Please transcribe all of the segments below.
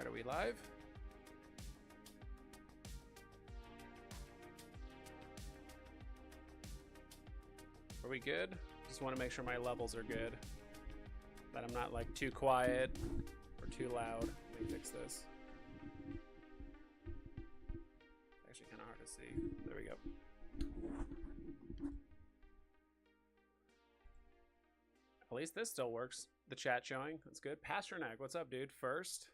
Alright, are we live? Are we good? Just want to make sure my levels are good. That I'm not like too quiet or too loud. Let me fix this. Actually kind of hard to see. There we go. At least this still works. The chat showing. That's good. Pasternak, what's up, dude? First.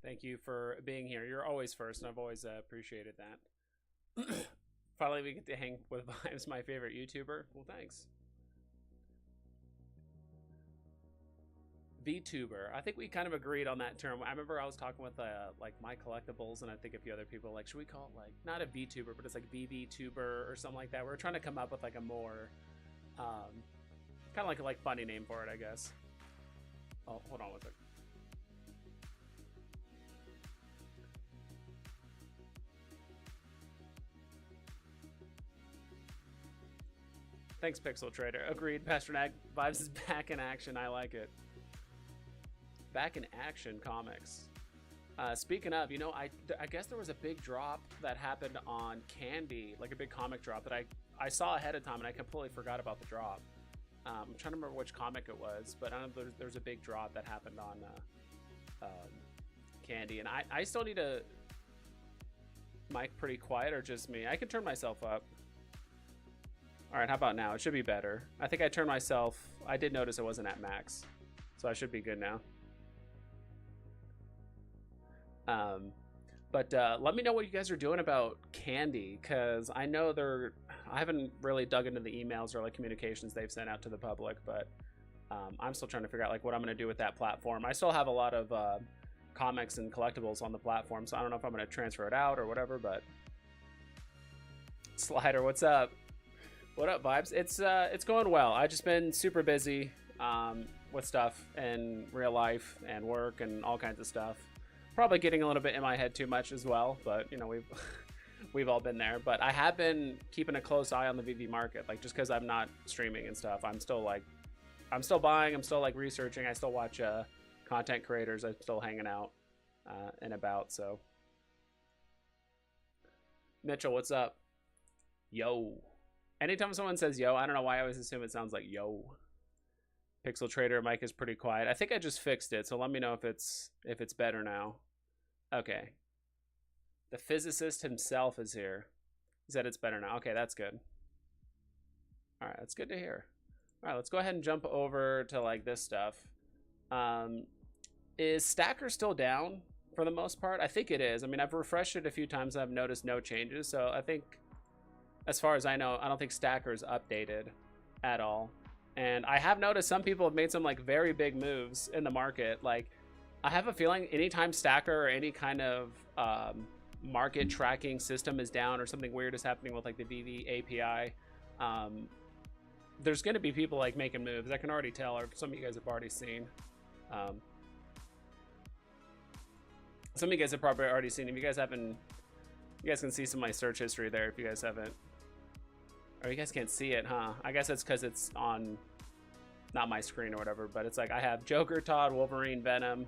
Thank you for being here. You're always first, and I've always appreciated that. Finally, we get to hang with Vive's my favorite YouTuber. Well, thanks. VTuber. I think we kind of agreed on that term. I remember I was talking with like My Collectibles and I think a few other people. Like, should we call it like not a VTuber, but it's like VVTuber or something like that. We're trying to come up with like a more kind of like funny name for it, I guess. Oh, hold on with it. Thanks, Pixel Trader. Agreed. Pasternak. Vibes is back in action. I like it. Back in action comics. Speaking of, you know, I guess there was a big drop that happened on Candy, like a big comic drop that I saw ahead of time and I completely forgot about the drop. I'm trying to remember which comic it was, but I don't know, there's a big drop that happened on Candy, and I still need to mic pretty quiet, or just me? I can turn myself up. All right, how about now? It should be better. I think I turned myself. I did notice it wasn't at max, so I should be good now. But let me know what you guys are doing about Candy, because I know I haven't really dug into the emails or like communications they've sent out to the public, but I'm still trying to figure out like what I'm going to do with that platform. I still have a lot of comics and collectibles on the platform, so I don't know if I'm going to transfer it out or whatever, but Slider, what's up? What up, Vibes? It's going well. I've just been super busy with stuff in real life and work and all kinds of stuff. Probably getting a little bit in my head too much as well, but you know, we've all been there. But I have been keeping a close eye on the VV market, like just because I'm not streaming and stuff. I'm still buying, I'm still like researching. I still watch content creators. I'm still hanging out and about. So Mitchell, what's up? Yo. Anytime someone says yo, I don't know why I always assume it sounds like yo. Pixel Trader mic is pretty quiet. I think I just fixed it, so let me know if it's better now. Okay. The physicist himself is here. He said it's better now. Okay, that's good. All right, that's good to hear. All right, let's go ahead and jump over to like this stuff. Is Stacker still down for the most part? I think it is. I mean, I've refreshed it a few times and I've noticed no changes, so I think, as far as I know, I don't think Stacker's updated at all. And I have noticed some people have made some like very big moves in the market. Like, I have a feeling anytime Stacker or any kind of market tracking system is down or something weird is happening with like the VV API, there's going to be people like making moves. I can already tell, or some of you guys have already seen. Some of you guys have probably already seen. If you guys haven't, you guys can see some of my search history there if you guys haven't. Or you guys can't see it, huh? I guess it's because it's on not my screen or whatever, but it's like I have Joker, Todd, Wolverine, Venom,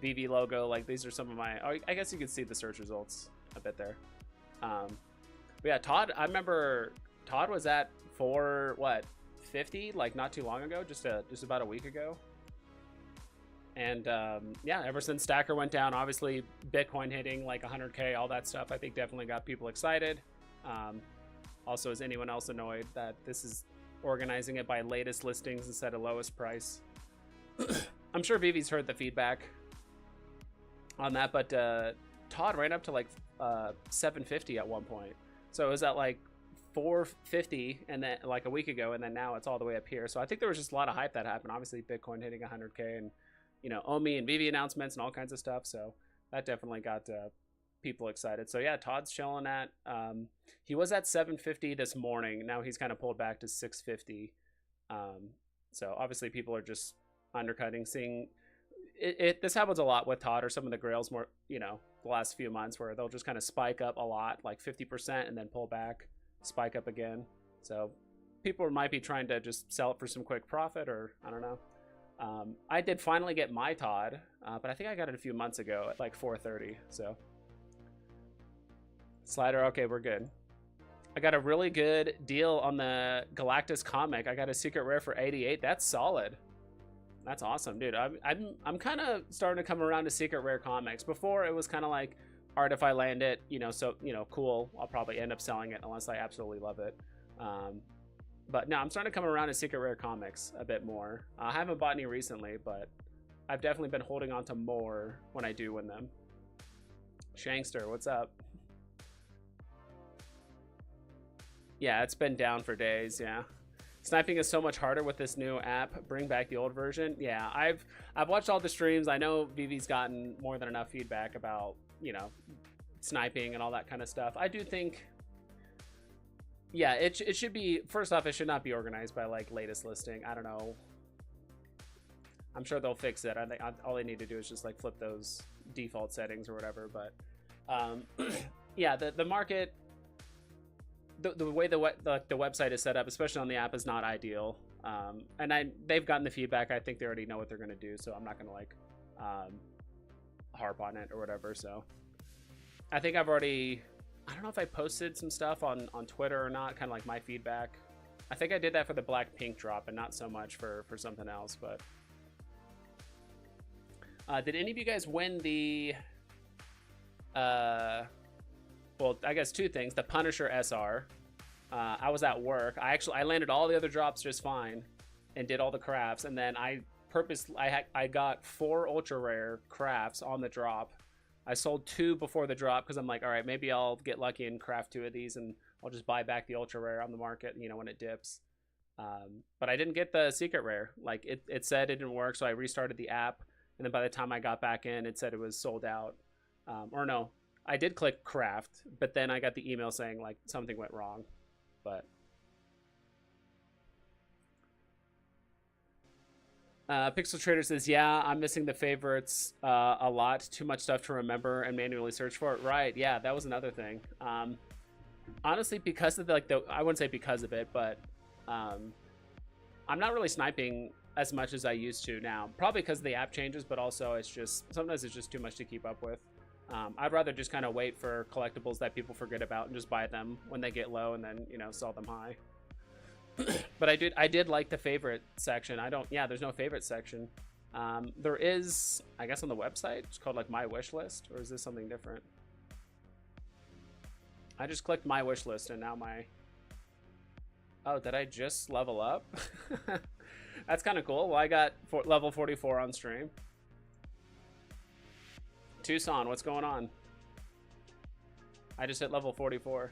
VV logo. Like, these are some of my, oh, I guess you can see the search results a bit there. But yeah, Todd, I remember Todd was at 450 like not too long ago, just about a week ago. And yeah, ever since Stacker went down, obviously Bitcoin hitting like 100K, all that stuff, I think definitely got people excited. Also, is anyone else annoyed that this is organizing it by latest listings instead of lowest price? I'm sure Vivi's heard the feedback on that, but Todd ran up to like 750 at one point. So it was at like 450 and then like a week ago, and then now it's all the way up here. So I think there was just a lot of hype that happened. Obviously, Bitcoin hitting 100K and, you know, Omi and Vivi announcements and all kinds of stuff. So that definitely got people excited. So yeah, Todd's chilling at he was at 750 this morning. Now he's kind of pulled back to 650. So obviously people are just undercutting, seeing it this happens a lot with Todd or some of the grails more, you know, the last few months, where they'll just kind of spike up a lot, like 50%, and then pull back, spike up again. So people might be trying to just sell it for some quick profit, or I don't know. I did finally get my Todd, but I think I got it a few months ago at like 4:30. So slider, okay, we're good. I got a really good deal on the Galactus comic. I got a secret rare for 88. That's solid. That's awesome, dude. I'm kind of starting to come around to secret rare comics. Before it was kind of like, all right, if I land it, so cool. I'll probably end up selling it unless I absolutely love it. But no, I'm starting to come around to secret rare comics a bit more. I haven't bought any recently, but I've definitely been holding on to more when I do win them. Shankster, what's up? Yeah, it's been down for days, yeah. Sniping is so much harder with this new app. Bring back the old version. Yeah, I've watched all the streams. I know Veve's gotten more than enough feedback about, sniping and all that kind of stuff. I do think, yeah, it should be, first off, it should not be organized by like latest listing. I don't know. I'm sure they'll fix it. I think all they need to do is just like flip those default settings or whatever. But yeah, the market, the way the website is set up, especially on the app, is not ideal. And they've gotten the feedback. I think they already know what they're going to do, so I'm not going to like harp on it or whatever. So I think I've already, I don't know if I posted some stuff on Twitter or not, kind of like my feedback. I think I did that for the Blackpink drop and not so much for something else. But did any of you guys win the well, I guess two things. The Punisher SR. I was at work. I landed all the other drops just fine and did all the crafts. And then I got 4 ultra rare crafts on the drop. I sold 2 before the drop because I'm like, all right, maybe I'll get lucky and craft 2 of these and I'll just buy back the ultra rare on the market, when it dips. But I didn't get the secret rare. Like it said it didn't work, so I restarted the app. And then by the time I got back in, it said it was sold out. Or no, I did click craft, but then I got the email saying like something went wrong. But Pixel Trader says, yeah, I'm missing the favorites a lot. Too much stuff to remember and manually search for it. Right, yeah, that was another thing. Honestly, because of I wouldn't say because of it, but I'm not really sniping as much as I used to now. Probably because the app changes, but also sometimes it's just too much to keep up with. I'd rather just kind of wait for collectibles that people forget about and just buy them when they get low and then, sell them high. But I did like the favorite section. There's no favorite section. There is, I guess on the website, it's called like my wish list, or is this something different? I just clicked my wish list and now oh, did I just level up? That's kind of cool. Well, I got level 44 on stream. Tucson, what's going on? I just hit level 44.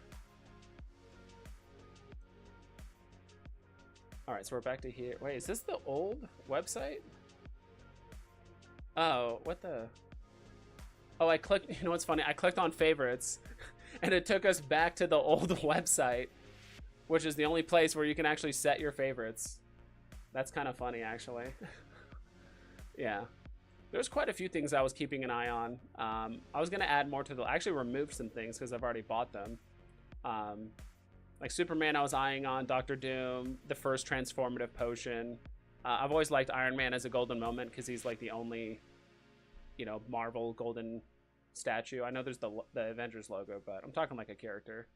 All right, so we're back to here. Wait, is this the old website? Oh, what the? Oh, I clicked, you know what's funny? I clicked on favorites and it took us back to the old website, which is the only place where you can actually set your favorites. That's kind of funny, actually. Yeah. There's quite a few things I was keeping an eye on. I was going to add more to I actually removed some things because I've already bought them. Like Superman I was eyeing on, Doctor Doom, the first transformative potion. I've always liked Iron Man as a golden moment because he's like the only, Marvel golden statue. I know there's the Avengers logo, but I'm talking like a character.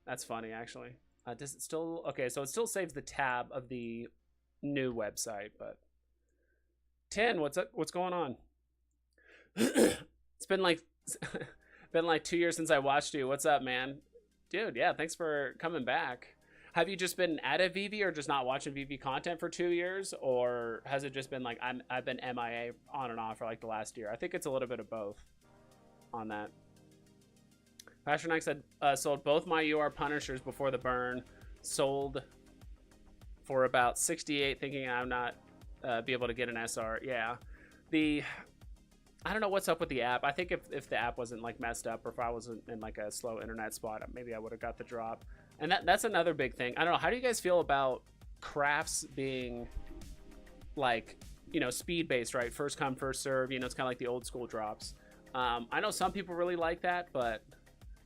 That's funny, actually. Does it still... Okay, so it still saves the tab of the new website, but... 10, what's up? What's going on? It's been like 2 years since I watched you. What's up, man? Dude, yeah, thanks for coming back. Have you just been at a Veve or just not watching Veve content for 2 years? Or has it just been like I've been MIA on and off for like the last year? I think it's a little bit of both on that. Pasternak said, sold both my UR Punishers before the burn. Sold for about 68, thinking I'm not be able to get an SR. Yeah. I don't know what's up with the app. I think if the app wasn't like messed up or if I wasn't in like a slow internet spot, maybe I would have got the drop. And that's another big thing. I don't know. How do you guys feel about crafts being like, speed based, right? First come, first serve. It's kind of like the old school drops. I know some people really like that, but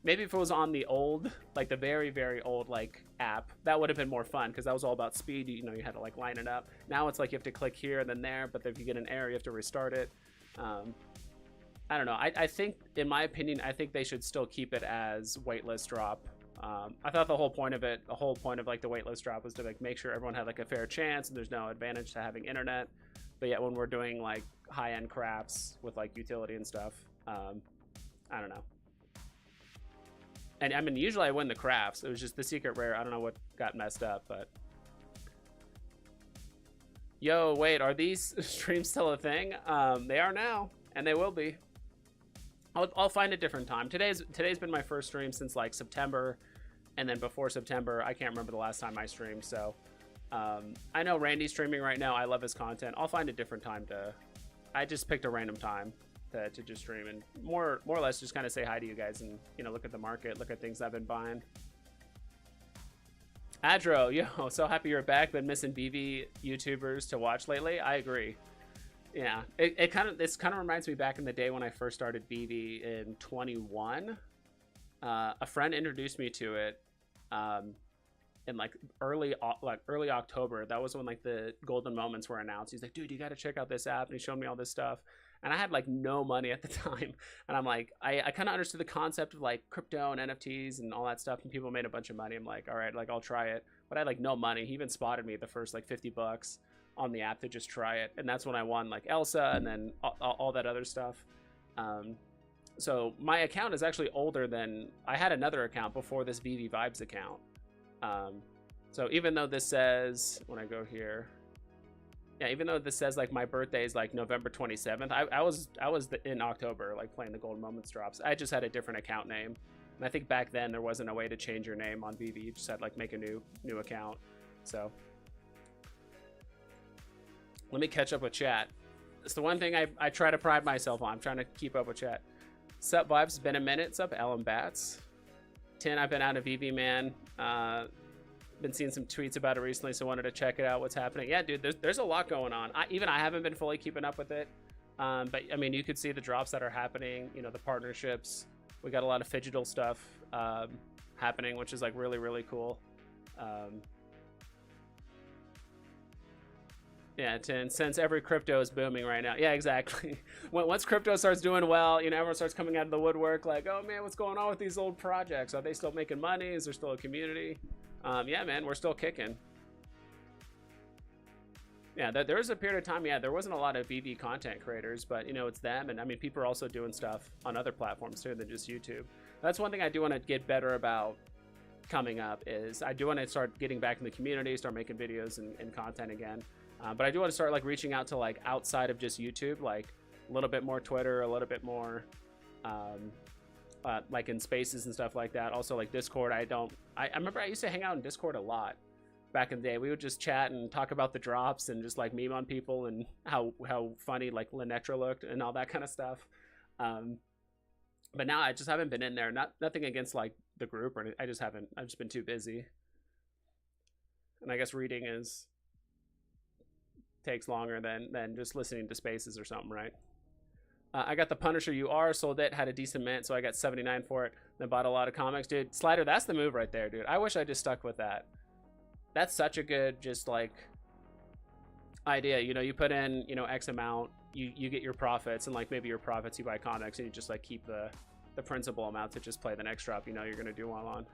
Maybe if it was on the old, like the very, very old like app, that would have been more fun because that was all about speed. You know, you had to like line it up. Now it's like you have to click here and then there, but if you get an error, you have to restart it. I don't know. I think, in my opinion, I think they should still keep it as waitlist drop. I thought the whole point of it, the whole point of like the waitlist drop was to like make sure everyone had like a fair chance and there's no advantage to having internet. But yet when we're doing like high-end crafts with like utility and stuff, I don't know. And I mean, usually I win the crafts. It was just the secret rare. I don't know what got messed up, but. Yo, wait, are these streams still a thing? They are now, and they will be. I'll find a different time. Today's been my first stream since like September, and then before September, I can't remember the last time I streamed. So I know Randy's streaming right now. I love his content. I'll find a different time to. I just picked a random time to just stream and more or less just kind of say hi to you guys and look at the market, look at things I've been buying. Adro, yo, so happy you're back. Been missing BV YouTubers to watch lately. I agree. Yeah, it kind of reminds me back in the day when I first started BV in 21. A friend introduced me to it in like early October. That was when like the golden moments were announced. He's like, dude, you got to check out this app, and he showed me all this stuff. And I had like no money at the time, and I'm like, I kind of understood the concept of like crypto and NFTs and all that stuff, and people made a bunch of money. I'm like, all right, like I'll try it, but I had like no money. He even spotted me the first like $50 on the app to just try it, and that's when I won like Elsa and then all that other stuff. So my account is actually older than I had another account before this VV Vibes account. So even though this says when I go here. Yeah, even though this says like my birthday is like November 27th, I was in October like playing the Golden Moments drops. I just had a different account name, and I think back then there wasn't a way to change your name on VV. You just had like make a new account. So let me catch up with chat. It's the one thing I try to pride myself on. I'm trying to keep up with chat. Sup vibes? It's been a minute. Sup Alan Bats. 10. I've been out of VV, man. Been seeing some tweets about it recently, so wanted to check it out. What's happening? Yeah, dude, there's a lot going on. I haven't been fully keeping up with it, but I mean, you could see the drops that are happening. The partnerships. We got a lot of phygital stuff happening, which is like really, really cool. Yeah, since every crypto is booming right now. Yeah, exactly. Once crypto starts doing well, everyone starts coming out of the woodwork like, oh man, what's going on with these old projects? Are they still making money? Is there still a community? Yeah, man, we're still kicking. Yeah, there was a period of time, yeah, there wasn't a lot of VV content creators, but it's them, and I mean, people are also doing stuff on other platforms too than just YouTube. That's one thing I do want to get better about coming up is I do want to start getting back in the community, start making videos and content again. But I do want to start like reaching out to like outside of just YouTube, like a little bit more Twitter, a little bit more like in spaces and stuff like that. Also like Discord. I remember I used to hang out in Discord a lot back in the day. We would just chat and talk about the drops and just like meme on people and how funny like Linetra looked and all that kind of stuff. But now I just haven't been in there. Nothing against like the group or anything. I've just been too busy. And I guess reading takes longer than just listening to spaces or something, right? I got the Punisher UR, sold it, had a decent mint, so I got 79 for it. Then bought a lot of comics, dude. Slider, that's the move right there, dude. I wish I just stuck with that. That's such a good just like idea. You put in X amount, you get your profits, and like maybe your profits you buy comics, and you just like keep the principal amount to just play the next drop you're gonna do well on.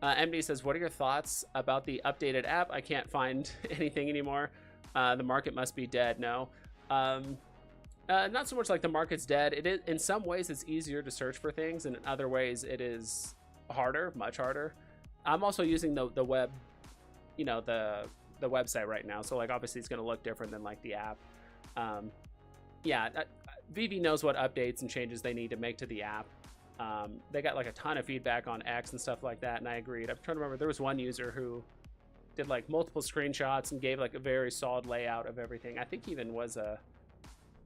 MD says, what are your thoughts about the updated app? I can't find anything anymore. The market must be dead. No. Not so much like the market's dead. It is, in some ways it's easier to search for things, and in other ways it is harder, much harder. I'm also using the web, the website right now. So like obviously it's going to look different than like the app. Yeah, VV knows what updates and changes they need to make to the app. They got like a ton of feedback on X and stuff like that, and I agreed. I'm trying to remember, there was one user who did like multiple screenshots and gave like a very solid layout of everything. I think he even was a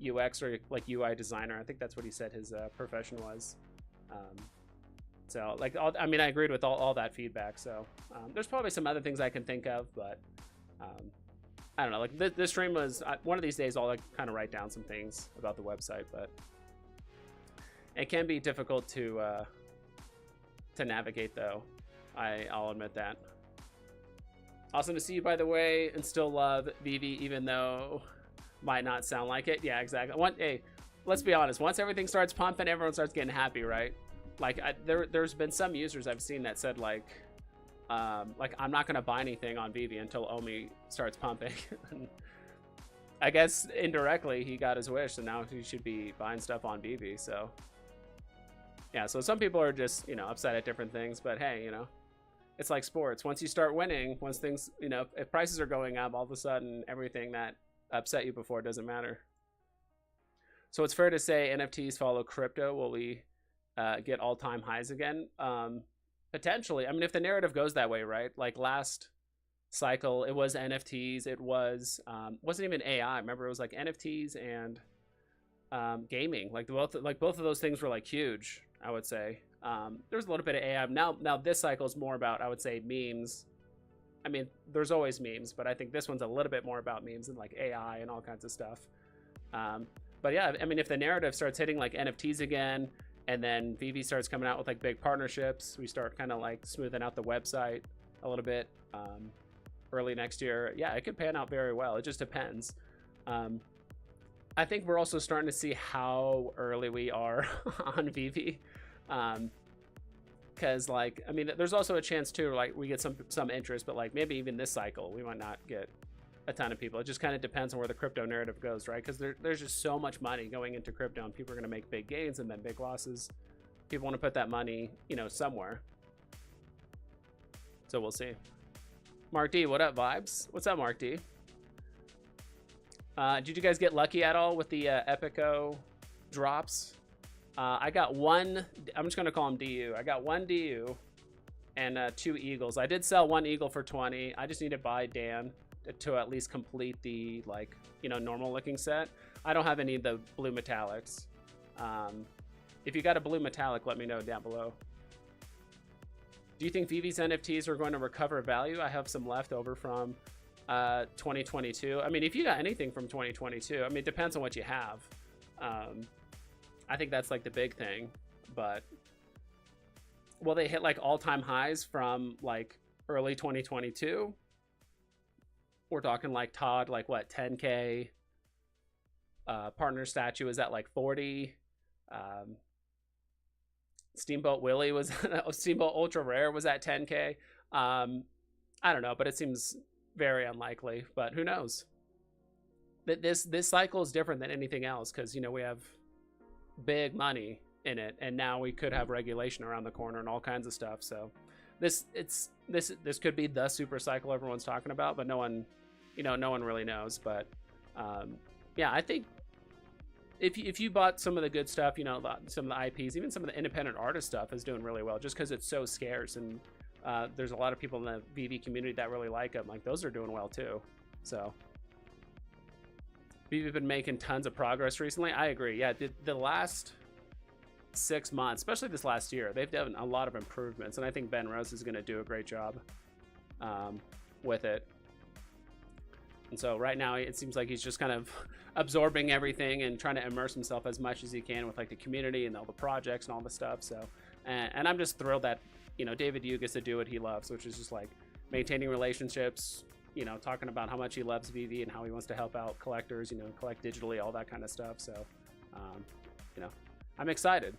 UX or like UI designer. I think that's what he said his profession was. So like I agreed with all that feedback. So there's probably some other things I can think of, but I don't know. Like this stream was one of these days I'll like kind of write down some things about the website. But It can be difficult to navigate, though. I'll admit that. Awesome to see you, by the way, and still love Veve, even though might not sound like it. Yeah, exactly. Hey, let's be honest. Once everything starts pumping, everyone starts getting happy, right? Like, there's been some users I've seen that said, like I'm not going to buy anything on Veve until Omi starts pumping. I guess indirectly he got his wish, and now he should be buying stuff on Veve. So, yeah, so some people are just, upset at different things, but hey, it's like sports. Once you start winning, once things, if prices are going up, all of a sudden everything that upset you before doesn't matter. So it's fair to say NFTs follow crypto. Will we get all-time highs again? Potentially. I mean, if the narrative goes that way, right? Like last cycle, it was NFTs. It was wasn't even AI. Remember, it was like NFTs and gaming. Like both of those things were like huge, I would say. There's a little bit of AI. Now this cycle is more about, I would say, memes. I mean, there's always memes, but I think this one's a little bit more about memes and like AI and all kinds of stuff. But yeah, I mean, if the narrative starts hitting like NFTs again, and then Veve starts coming out with like big partnerships, we start kind of like smoothing out the website a little bit early next year. Yeah, it could pan out very well. It just depends. I think we're also starting to see how early we are on Veve. Because like, I mean, there's also a chance too, like we get some interest, but like maybe even this cycle we might not get a ton of people. It just kind of depends on where the crypto narrative goes, right? Because there's just so much money going into crypto, and people are going to make big gains and then big losses. People want to put that money, somewhere. So we'll see. Mark D, what up, vibes? What's up, Mark D? Did you guys get lucky at all with the Epico drops? I got one. I'm just going to call him DU. I got one DU and 2 Eagles. I did sell 1 Eagle for 20. I just need to buy Dan to at least complete the normal looking set. I don't have any of the blue metallics. If you got a blue metallic, let me know down below. Do you think Veve's NFTs are going to recover value? I have some left over from 2022. I mean, if you got anything from 2022, I mean, it depends on what you have. I think that's like the big thing, but will they hit like all-time highs from like early 2022? We're talking like Todd, like what, 10K? Partner statue is at like 40. Steamboat Willie was Steamboat Ultra Rare was at 10K. I don't know, but it seems very unlikely, but who knows? This cycle is different than anything else because we have big money in it, and now we could have regulation around the corner and all kinds of stuff. So this could be the super cycle everyone's talking about, but no one really knows. But yeah, I think if you bought some of the good stuff, some of the IPs, even some of the independent artist stuff is doing really well, just because it's so scarce, and there's a lot of people in the Veve community that really like them. Like those are doing well too. So Veve been making tons of progress recently. I agree. Yeah, the last 6 months, especially this last year, they've done a lot of improvements, and I think Ben Rose is going to do a great job with it. And so right now it seems like he's just kind of absorbing everything and trying to immerse himself as much as he can with like the community and all the projects and all the stuff. So and I'm just thrilled that David Yu gets to do what he loves, which is just like maintaining relationships, talking about how much he loves Veve and how he wants to help out collectors, collect digitally, all that kind of stuff. So I'm excited.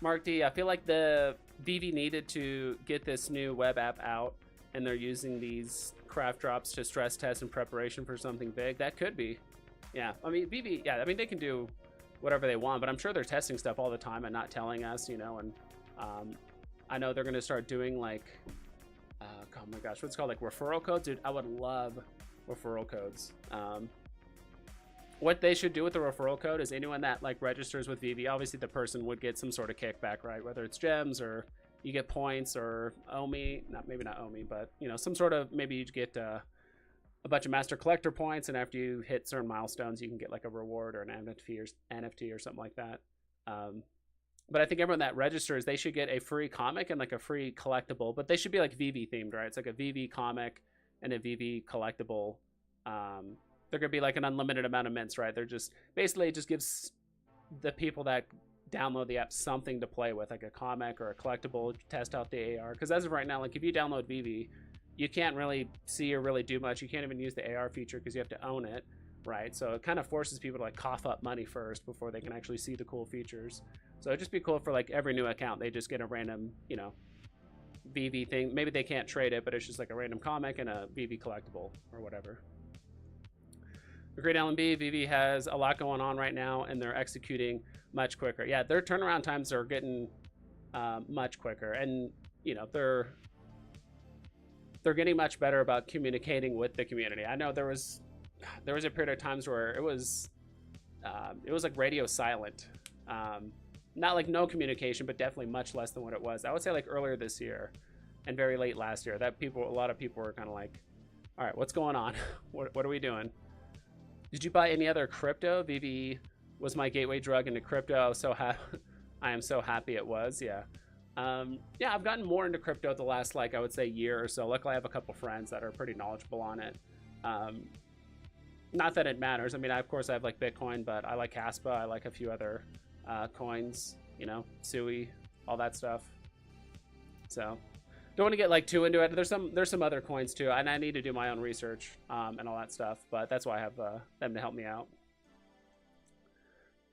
Mark D, I feel like the Veve needed to get this new web app out, and they're using these craft drops to stress test in preparation for something big. That could be. Yeah, I mean, Veve, yeah, I mean, they can do whatever they want, but I'm sure they're testing stuff all the time and not telling us, and I know they're going to start doing like, oh my gosh, what's it called, like referral codes? Dude, I would love referral codes. What they should do with the referral code is anyone that like registers with Veve, obviously the person would get some sort of kickback, right? Whether it's gems or you get points or Omi, maybe not Omi, but some sort of, maybe you get a bunch of master collector points, and after you hit certain milestones, you can get like a reward or an NFT or something like that. But I think everyone that registers, they should get a free comic and like a free collectible, but they should be like Veve themed, right? It's like a Veve comic and a Veve collectible. They're gonna be like an unlimited amount of mints, right? They're just basically, it just gives the people that download the app something to play with, like a comic or a collectible, test out the AR. Because as of right now, like if you download Veve, you can't really see or really do much. You can't even use the AR feature because you have to own it, right? So it kind of forces people to like cough up money first before they can actually see the cool features. So it'd just be cool for like every new account, they just get a random, you know, Veve thing. Maybe they can't trade it, but it's just like a random comic and a Veve collectible or whatever. The great LMB, Veve has a lot going on right now, and they're executing much quicker. Yeah, their turnaround times are getting much quicker, and you know they're getting much better about communicating with the community. I know there was a period of times where it was like radio silent, not like no communication, but definitely much less than what it was. I would say like earlier this year and very late last year. That a lot of people were kind of like, all right, what's going on? what are we doing? Did you buy any other crypto? Veve was my gateway drug into crypto. I was so I am so happy it was. Yeah. Yeah, I've gotten more into crypto the last, like, I would say year or so. Luckily, I have a couple friends that are pretty knowledgeable on it. Not that it matters. I mean, of course, I have like Bitcoin, but I like Caspa. I like a few other coins, you know, Sui, all that stuff. So don't want to get like too into it. There's some other coins too, and I need to do my own research and all that stuff. But that's why I have them to help me out.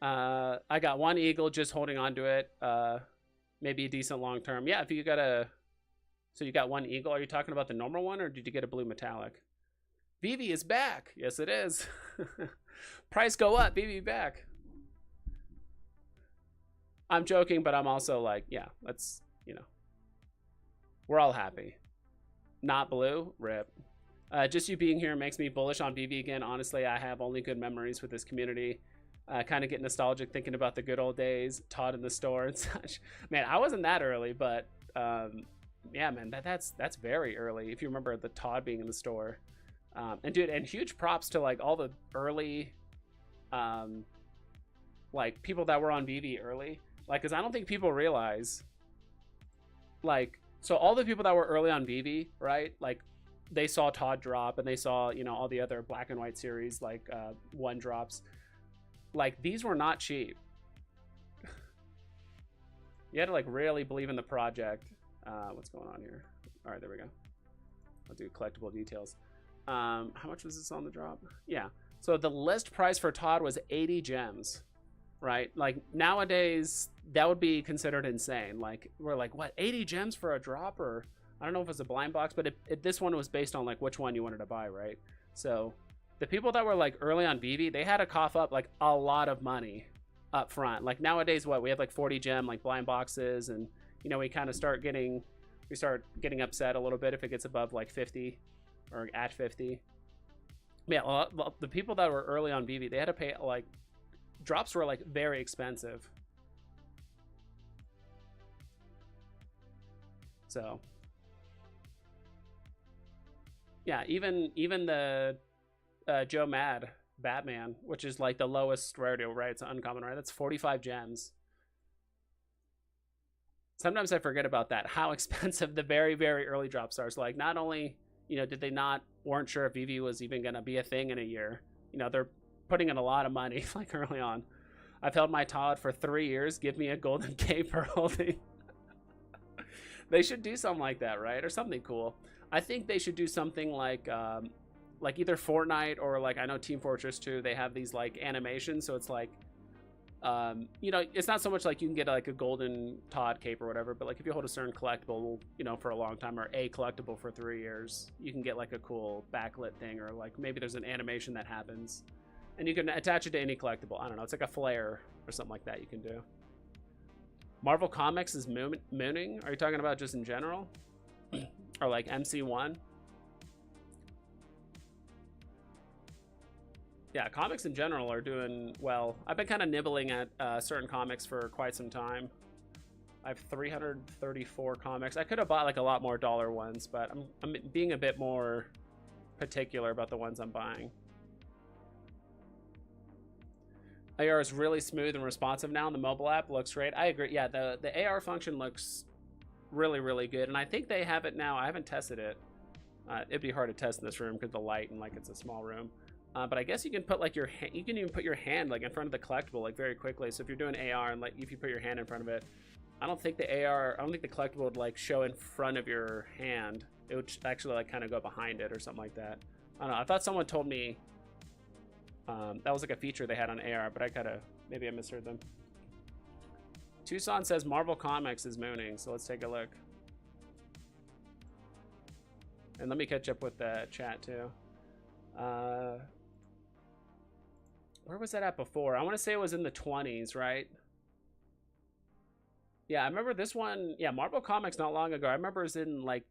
I got one eagle, just holding on to it. Maybe a decent long term. Yeah, if you got so you got one eagle. Are you talking about the normal one, or did you get a blue metallic? Veve is back. Yes, it is. Price go up. Veve back. I'm joking, but I'm also like, yeah, let's, you know. We're all happy. Not blue, rip. Just you being here makes me bullish on Veve again. Honestly, I have only good memories with this community. Kind of get nostalgic thinking about the good old days, Todd in the store and such. Man, I wasn't that early, but yeah, man, that's very early. If you remember the Todd being in the store, and dude, and huge props to like all the early, like people that were on Veve early, like, cause I don't think people realize, like. So all the people that were early on Veve, right? Like they saw Todd drop and they saw, you know, all the other black and white series, like one drops. Like these were not cheap. You had to like really believe in the project. What's going on here? All right, there we go. I'll do collectible details. How much was this on the drop? Yeah. So the list price for Todd was 80 gems. Right? Like nowadays that would be considered insane. Like we're like, what, 80 gems for a drop? Or I don't know if it's a blind box, but this one was based on like which one you wanted to buy, right? So the people that were like early on Veve, they had to cough up like a lot of money up front. Like nowadays, what, we have like 40 gem like blind boxes, and you know, we start getting upset a little bit if it gets above like 50 or at 50. Yeah, the people that were early on Veve, they had to pay like, drops were like very expensive. So yeah, even the Joe Mad Batman, which is like the lowest rarity, right? It's an uncommon, right? That's 45 gems. Sometimes I forget about that, how expensive the very, very early drops are. So like, not only, you know, weren't sure if Veve was even gonna be a thing in a year, you know, they're putting in a lot of money like early on. I've held my Todd for 3 years. Give me a golden cape for holding. They should do something like that, right? Or something cool. I think they should do something like either Fortnite or like, I know Team Fortress 2, they have these like animations. So it's like, you know, it's not so much like you can get like a golden Todd cape or whatever, but like if you hold a certain collectible, you know, for a long time, or a collectible for 3 years, you can get like a cool backlit thing, or like maybe there's an animation that happens. And you can attach it to any collectible. I don't know. It's like a flare or something like that you can do. Marvel Comics is mooning. Are you talking about just in general? Or like MC1? Yeah, comics in general are doing well. I've been kind of nibbling at certain comics for quite some time. I have 334 comics. I could have bought like a lot more dollar ones, but I'm being a bit more particular about the ones I'm buying. AR is really smooth and responsive now, and the mobile app looks great. I agree. Yeah, the AR function looks really, really good, and I think they have it now. I haven't tested it. It'd be hard to test in this room because the light, and like it's a small room. But I guess you can put like you can even put your hand like in front of the collectible like very quickly. So if you're doing AR and like if you put your hand in front of it, I don't think the collectible would like show in front of your hand. It would actually like kind of go behind it or something like that. I don't know. I thought someone told me that was like a feature they had on AR, but maybe I misheard them. Tucson says Marvel Comics is mooning, so let's take a look. And let me catch up with the chat too. Where was that at before? I want to say it was in the 20s, right? Yeah, I remember this one. Yeah, Marvel Comics not long ago. I remember it was in like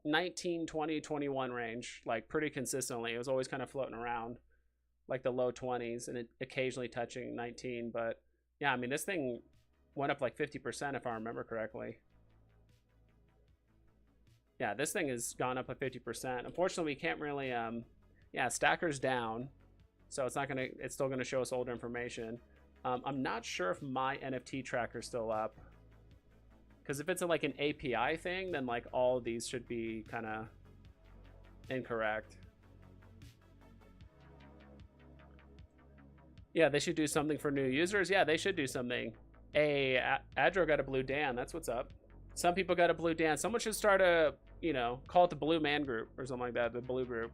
19, 20, 21 range, like pretty consistently. It was always kind of floating around like the low 20s and it occasionally touching 19. But yeah, I mean, this thing went up like 50% if I remember correctly. Yeah, this thing has gone up like 50%. Unfortunately, we can't really, yeah, stacker's down. So it's still gonna show us older information. I'm not sure if my NFT tracker's still up. Because if it's like an API thing, then like all of these should be kind of incorrect. Yeah, they should do something for new users. Yeah, they should do something. Hey, Adro got a blue Dan. That's what's up. Some people got a blue Dan. Someone should start a, call it the Blue Man Group or something like that, the Blue Group.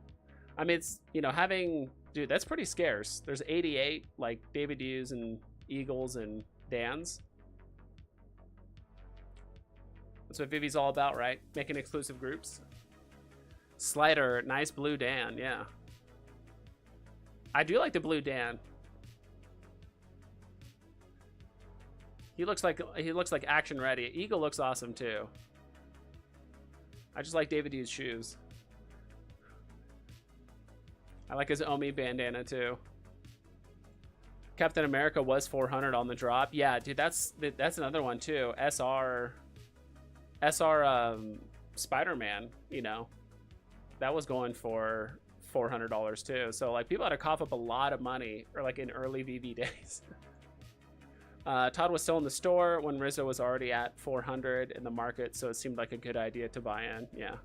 I mean, it's, dude, that's pretty scarce. There's 88, like, David Hughes and Eagles and Dans. That's what Vivi's all about, right? Making exclusive groups. Slider, nice blue Dan, yeah. I do like the blue Dan. He looks like action ready. Eagle looks awesome too. I just like David Hughes' shoes. I like his Omi bandana too. Captain America was 400 on the drop. Yeah, dude, that's another one too. SR Spider-Man, that was going for $400 too. So like people had to cough up a lot of money, or like in early VV days. Todd was still in the store when Rizzo was already at 400 in the market, so it seemed like a good idea to buy in. Yeah.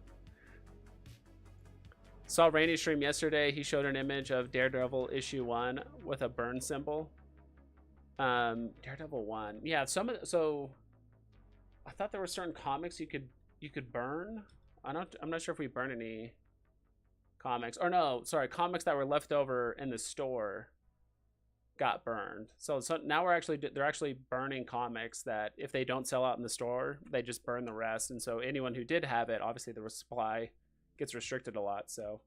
Saw Rainey's stream yesterday. He showed an image of Daredevil issue 1 with a burn symbol. Daredevil 1. Yeah, so I thought there were certain comics you could burn. I'm not sure if we burn any comics. Or no, sorry, comics that were left over in the store got burned. So now they're actually burning comics that if they don't sell out in the store, they just burn the rest. And so anyone who did have it, obviously the supply gets restricted a lot. So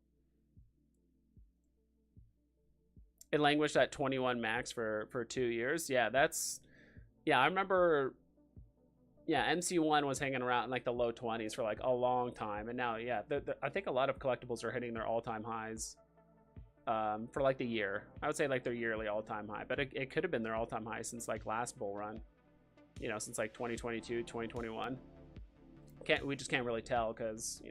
it languished at 21 max for 2 years. Yeah, I remember. Yeah, MC1 was hanging around in like the low 20s for like a long time, and now I think a lot of collectibles are hitting their all-time highs for like the year. I would say like their yearly all-time high, but it could have been their all-time high since like last bull run, since like 2022, 2021. We just can't really tell because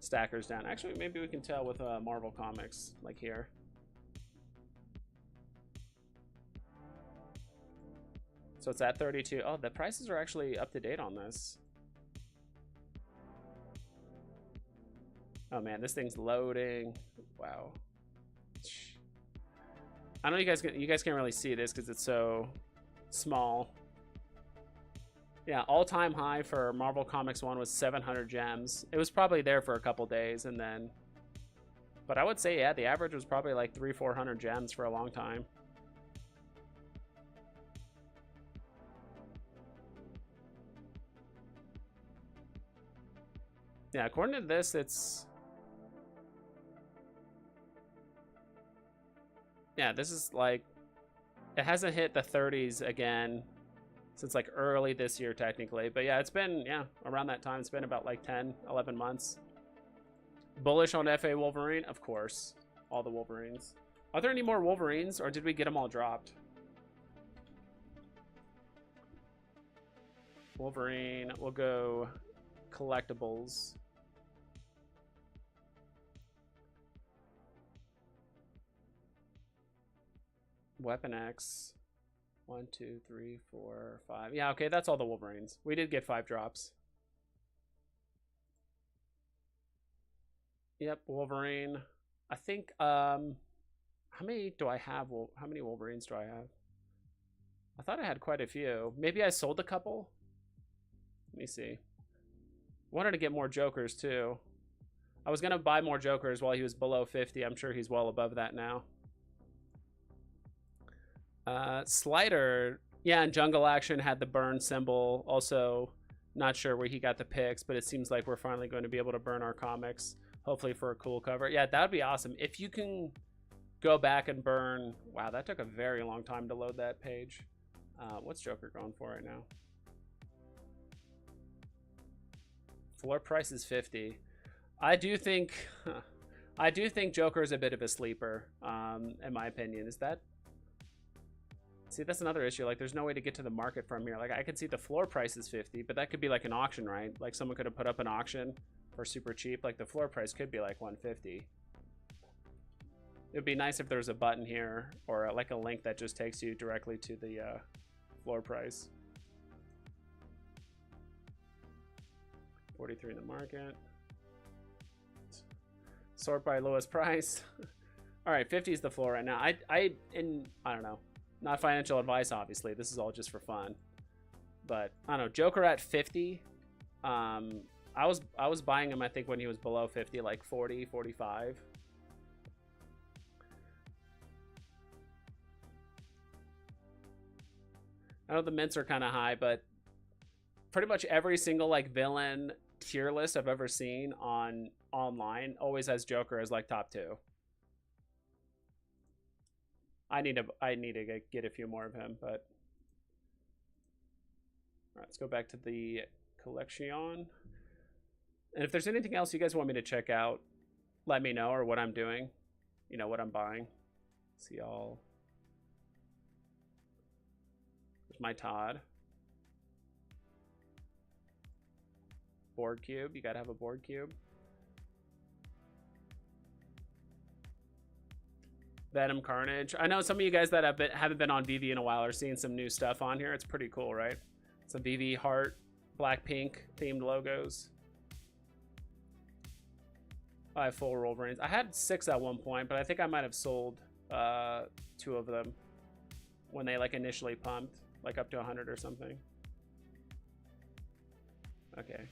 stacker's down. Actually, maybe we can tell with Marvel Comics like here. So it's at 32. Oh, the prices are actually up to date on this. Oh man, this thing's loading. Wow. I know you guys can't really see this because it's so small. Yeah, all-time high for Marvel Comics 1 was 700 gems. It was probably there for a couple days and then, but I would say, yeah, the average was probably like 300-400 gems for a long time. Yeah, according to this, this is like, it hasn't hit the 30s again since like early this year technically, but yeah, it's been, around that time. It's been about like 10-11 months. Bullish on FA Wolverine, of course, all the Wolverines. Are there any more Wolverines, or did we get them all dropped? Wolverine, we'll go collectibles. Weapon X. 1, 2, 3, 4, 5. Yeah, okay, that's all the Wolverines. We did get 5 drops. Yep, Wolverine. I think, how many do I have? How many Wolverines do I have? I thought I had quite a few. Maybe I sold a couple? Let me see. Wanted to get more Jokers too. I was gonna buy more Jokers while he was below 50. I'm sure he's well above that now. Slider, yeah, and Jungle Action had the burn symbol. Also, not sure where he got the picks, but it seems like we're finally going to be able to burn our comics, hopefully for a cool cover. Yeah, that would be awesome. If you can go back and burn... Wow, that took a very long time to load that page. What's Joker going for right now? Floor price is 50. I do think Joker is a bit of a sleeper, in my opinion. Is that... See, that's another issue. Like, there's no way to get to the market from here. Like, I could see the floor price is 50, but that could be like an auction, right? Like, someone could have put up an auction for super cheap. Like, the floor price could be like 150. It'd be nice if there was a button here or like a link that just takes you directly to the floor price. 43 in the market. Sort by lowest price. All right, 50 is the floor right now. I don't know. Not financial advice, obviously. This is all just for fun. But I don't know. Joker at 50. I was buying him, I think, when he was below 50, like 40, 45. I know the mints are kind of high, but pretty much every single like villain tier list I've ever seen online always has Joker as like top 2. I need to get a few more of him, but all right, let's go back to the collection. And if there's anything else you guys want me to check out, let me know, or what I'm doing, you know, what I'm buying. See y'all. There's my Todd. Board cube. You gotta have a board cube. Venom Carnage. I know some of you guys that haven't been on Veve in a while are seeing some new stuff on here. It's pretty cool, right? Some Veve heart, black pink themed logos. I have full Wolverines. I had 6 at one point, but I think I might have sold 2 of them when they like initially pumped, like up to 100 or something. Okay.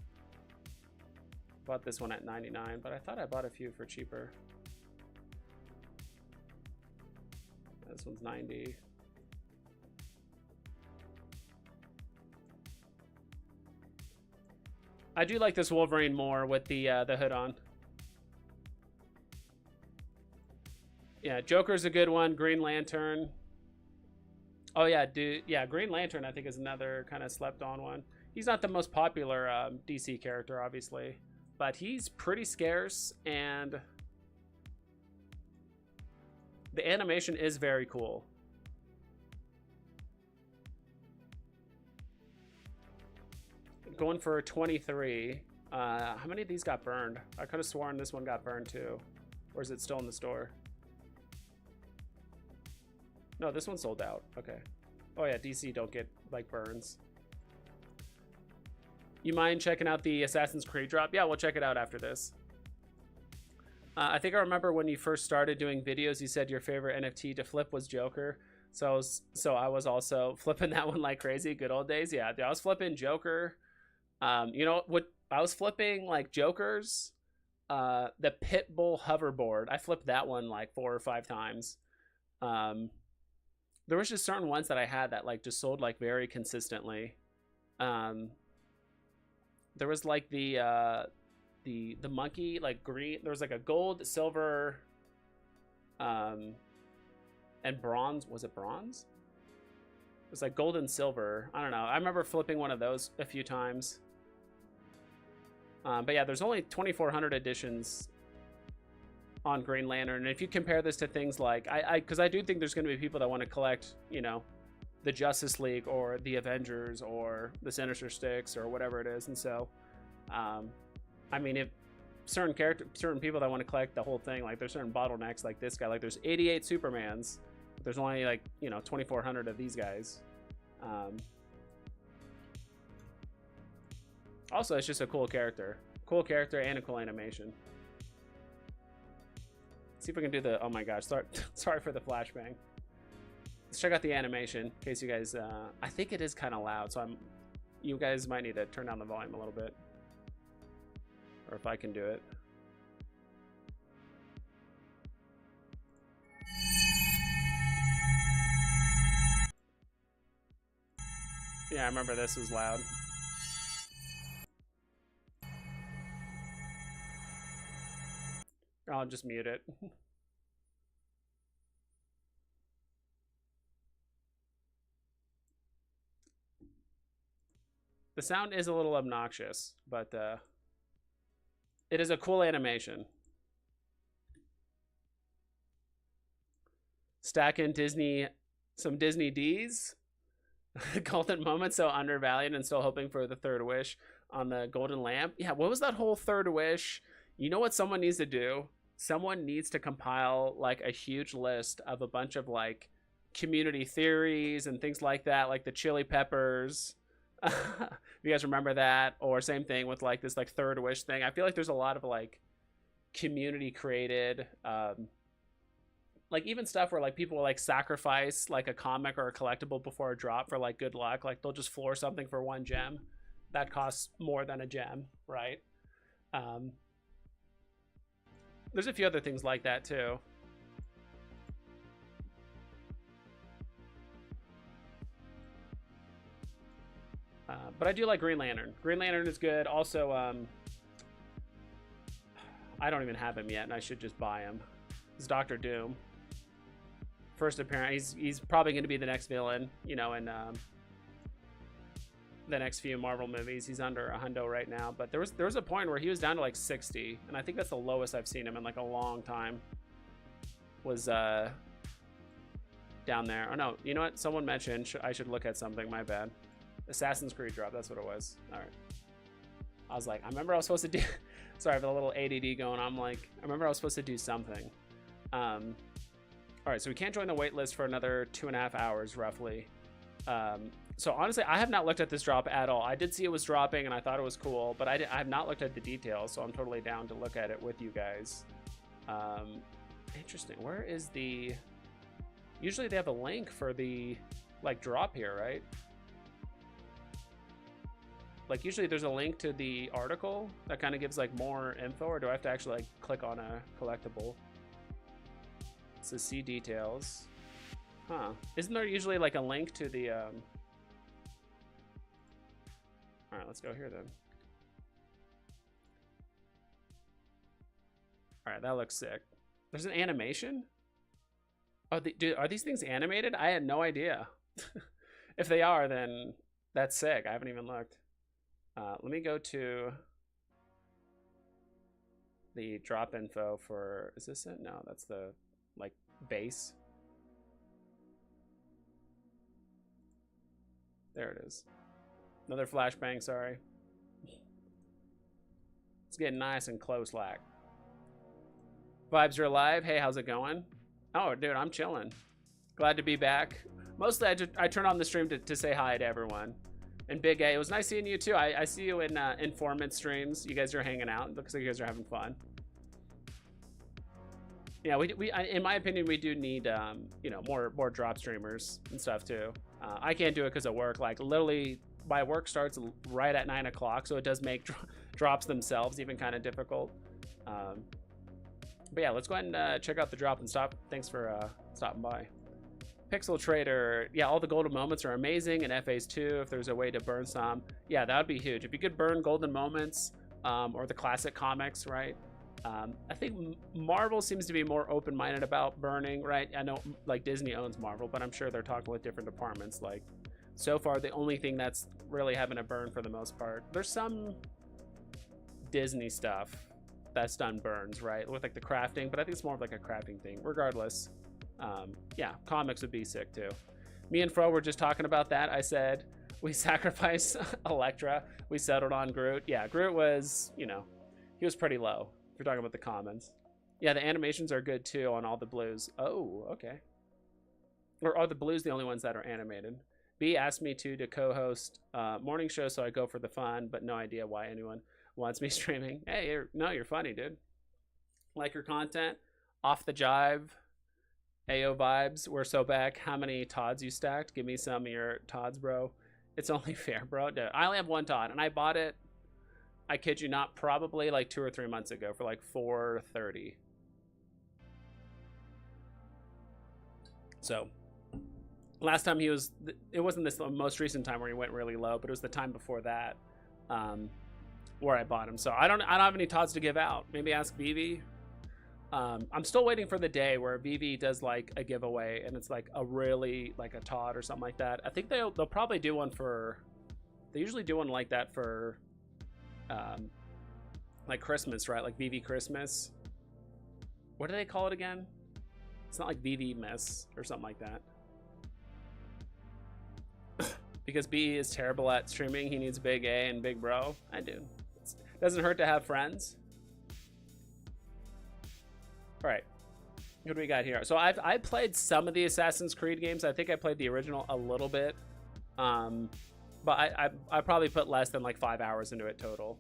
Bought this one at 99, but I thought I bought a few for cheaper. This one's 90. I do like this Wolverine more with the hood on. Yeah, Joker's a good one. Green Lantern. Oh yeah, dude. Yeah, Green Lantern I think is another kind of slept on one. He's not the most popular DC character, obviously, but he's pretty scarce, and the animation is very cool. Going for 23. How many of these got burned? I could have sworn this one got burned too. Or is it still in the store? No, this one sold out. Okay. Oh yeah, DC don't get like burns. You mind checking out the Assassin's Creed drop? Yeah, we'll check it out after this. I think I remember when you first started doing videos, you said your favorite NFT to flip was Joker. So I was also flipping that one like crazy. Good old days. Yeah, I was flipping Joker. You know what? I was flipping like Jokers. The Pitbull hoverboard. I flipped that one like 4 or 5 times. There was just certain ones that I had that like just sold like very consistently. There was like the monkey, like green. There was like a gold, silver, and bronze. Was it bronze? It was like gold and silver. I don't know. I remember flipping one of those a few times. But yeah, there's only 2,400 editions on Green Lantern. And if you compare this to things like, because I do think there's going to be people that want to collect, you know, the Justice League or the Avengers or the Sinister Six or whatever it is. And so, I mean, if certain people that want to collect the whole thing, like there's certain bottlenecks like this guy, like there's 88 Supermans, but there's only like, you know, 2,400 of these guys. Also, it's just a cool character and a cool animation. See if we can do the, oh my gosh, sorry, sorry for the flashbang. Let's check out the animation in case you guys, I think it is kind of loud, so you guys might need to turn down the volume a little bit. Or if I can do it. Yeah, I remember this was loud. I'll just mute it. The sound is a little obnoxious, but it is a cool animation. Stacking some Disney D's. Golden moment, so undervalued and still hoping for the third wish on the golden lamp. Yeah, what was that whole third wish? You know what someone needs to do? Someone needs to compile like a huge list of a bunch of like community theories and things like that, like the chili peppers. If you guys remember that, or same thing with like this like third wish thing. I feel like there's a lot of like community created like even stuff where like people will like sacrifice like a comic or a collectible before a drop for like good luck. Like they'll just floor something for 1 gem that costs more than a gem, right? There's a few other things like that too. But I do like Green Lantern. Green Lantern is good. Also, I don't even have him yet, and I should just buy him. It's Doctor Doom. First appearance. He's probably going to be the next villain, you know, in the next few Marvel movies. He's under a hundo right now, but there was a point where he was down to like 60, and I think that's the lowest I've seen him in like a long time. Was down there. Oh no, you know what? Someone mentioned I should look at something. My bad. Assassin's Creed drop. That's what it was. All right. I was like, I remember I was supposed to do. Sorry for the little ADD going. I'm like, I remember I was supposed to do something. All right, so we can't join the wait list for another 2.5 hours, roughly. So honestly, I have not looked at this drop at all. I did see it was dropping, and I thought it was cool, but I have not looked at the details, so I'm totally down to look at it with you guys. Interesting. Where is the... Usually they have a link for the, like, drop here, right? Like, usually there's a link to the article that kind of gives, like, more info, or do I have to actually, like, click on a collectible? It says see details. Huh. Isn't there usually like a link to the Alright, let's go here then. Alright, that looks sick. There's an animation? Oh, dude, are these things animated? I had no idea. If they are, then that's sick. I haven't even looked. Let me go to the drop info for, is this it? No, that's the like base. There it is. Another flashbang, sorry. It's getting nice and close like. Vibes are alive. Hey, how's it going? Oh, dude, I'm chilling. Glad to be back. Mostly I turn on the stream to say hi to everyone. And Big A, it was nice seeing you too. I see you in Informant streams. You guys are hanging out. It looks like you guys are having fun. Yeah, in my opinion, we do need, you know, more drop streamers and stuff too. I can't do it because of work. Like literally, my work starts right at 9 o'clock, so it does make drops themselves even kind of difficult. But yeah, let's go ahead and check out the drop and stop. Thanks for stopping by. Pixel Trader, yeah, all the golden moments are amazing, and FAs too. If there's a way to burn some, yeah, that would be huge. If you could burn golden moments or the classic comics, right? I think Marvel seems to be more open-minded about burning, right? I know like Disney owns Marvel, but I'm sure they're talking with different departments. Like so far, the only thing that's really having a burn for the most part, there's some Disney stuff that's done burns, right? With like the crafting, but I think it's more of like a crafting thing. Regardless, yeah, comics would be sick too. Me and Fro were just talking about that. I said we sacrificed Elektra. We settled on Groot. Yeah, Groot was, you know, he was pretty low. We're talking about the commons. Yeah, the animations are good too on all the blues. Oh, okay. Or are the blues the only ones that are animated? B asked me to co-host morning show, so I go for the fun, but no idea why anyone wants me streaming. Hey, you're funny, dude. Like your content. Off the jive. AO vibes. We're so back. How many Todds you stacked? Give me some of your Todds, bro. It's only fair, bro. Dude, I only have one Todd, and I bought it, I kid you not, probably like 2 or 3 months ago for like $4.30. So last time he was, it wasn't this most recent time where he went really low, but it was the time before that where I bought him. So I don't have any Todds to give out. Maybe ask Veve. I'm still waiting for the day where Veve does like a giveaway and it's like a really like a Todd or something like that. I think they'll probably do one for, they usually do one like that for like Christmas, right? Like Veve Christmas. What do they call it again? It's not like Veve Miss or something like that. Because B is terrible at streaming. He needs Big A and Big Bro. I do. It doesn't hurt to have friends. All right. What do we got here? So I played some of the Assassin's Creed games. I think I played the original a little bit. But I probably put less than like 5 hours into it total.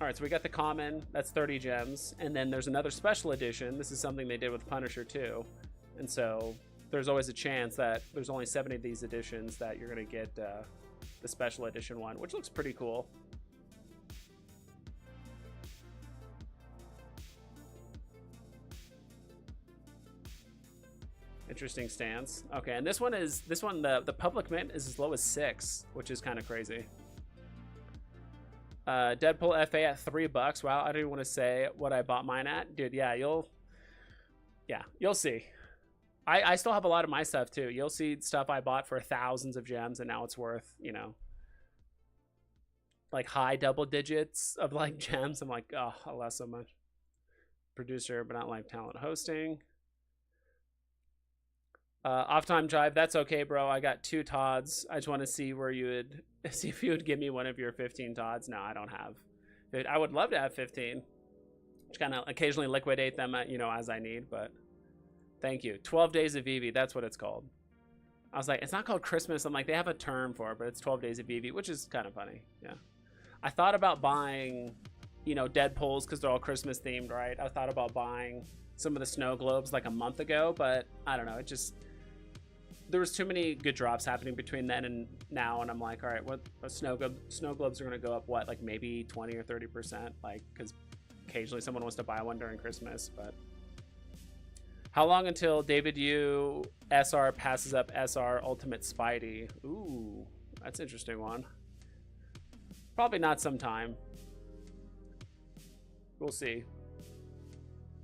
All right, so we got the common, that's 30 gems, and then there's another special edition. This is something they did with Punisher too, and so there's always a chance that there's only 70 of these editions that you're gonna get the special edition one, which looks pretty cool. Interesting stance. Okay, and this one the public mint is as low as 6, which is kind of crazy. Deadpool FA at $3. Wow, I don't even want to say what I bought mine at, dude. Yeah, you'll see. I still have a lot of my stuff too. You'll see stuff I bought for thousands of gems, and now it's worth, you know, like high double digits of like gems. I'm like, oh, I lost so much. Producer, but not live talent hosting. Off time drive, that's okay, bro. I got 2 Todds. I just want to see where you would see if you would give me one of your 15 Todds. No, I don't have. I would love to have 15. Just kind of occasionally liquidate them, you know, as I need. But thank you. 12 days of Veve. That's what it's called. I was like, it's not called Christmas. I'm like, they have a term for it, but it's 12 days of Veve, which is kind of funny. Yeah. I thought about buying, you know, Deadpools because they're all Christmas themed, right? I thought about buying some of the snow globes like a month ago, but I don't know. It just, there was too many good drops happening between then and now, and I'm like, all right, what snow globes are going to go up, what, like maybe 20 or 30%, like, because occasionally someone wants to buy one during Christmas. But how long until David Yu SR passes up SR Ultimate Spidey? Ooh, that's an interesting one. Probably not sometime. We'll see.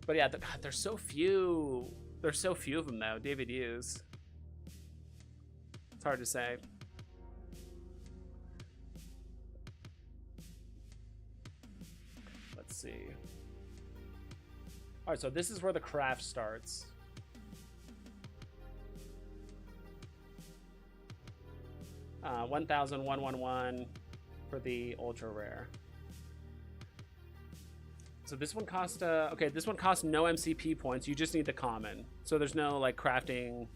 But yeah, God, there's so few. There's so few of them though. David Yu's. It's hard to say. Let's see. All right, so this is where the craft starts. Uh, 1,111 for the ultra rare. So this one cost okay, this one costs no MCP points. You just need the common. So there's no like crafting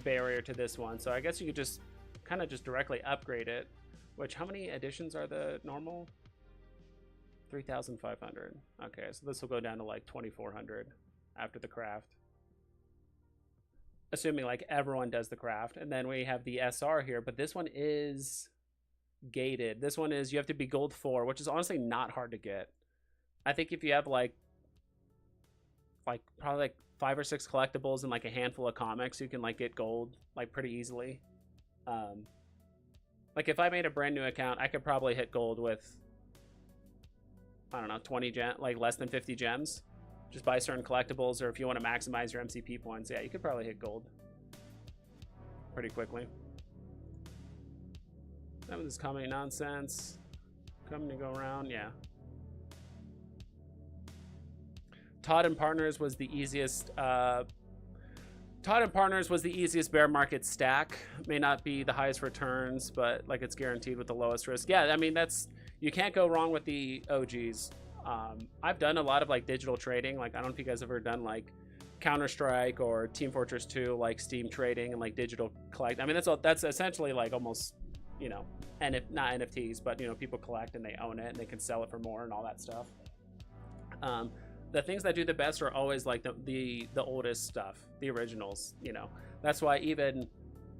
barrier to this one. So I guess you could just kind of just directly upgrade it. Which, how many editions are the normal? 3,500. Okay, so this will go down to like 2,400 after the craft. Assuming like everyone does the craft. And then we have the SR here, but this one is gated. This one is, you have to be gold 4, which is honestly not hard to get. I think if you have like probably like 5 or 6 collectibles and like a handful of comics, you can like get gold like pretty easily. Like if I made a brand new account, I could probably hit gold with, I don't know, 20 like less than 50 gems. Just buy certain collectibles, or if you want to maximize your MCP points, yeah, you could probably hit gold pretty quickly. That was comedy nonsense. Coming to go around, yeah. Todd and Partners was the easiest. Todd and Partners was the easiest bear market stack. May not be the highest returns, but like it's guaranteed with the lowest risk. Yeah, I mean that's, you can't go wrong with the OGs. I've done a lot of like digital trading. Like I don't know if you guys have ever done like Counter-Strike or Team Fortress 2, like Steam trading and like digital collect. I mean that's essentially like almost you know, and if not NFTs, but you know, people collect and they own it and they can sell it for more and all that stuff. The things that do the best are always like the oldest stuff, the originals. You know, that's why even,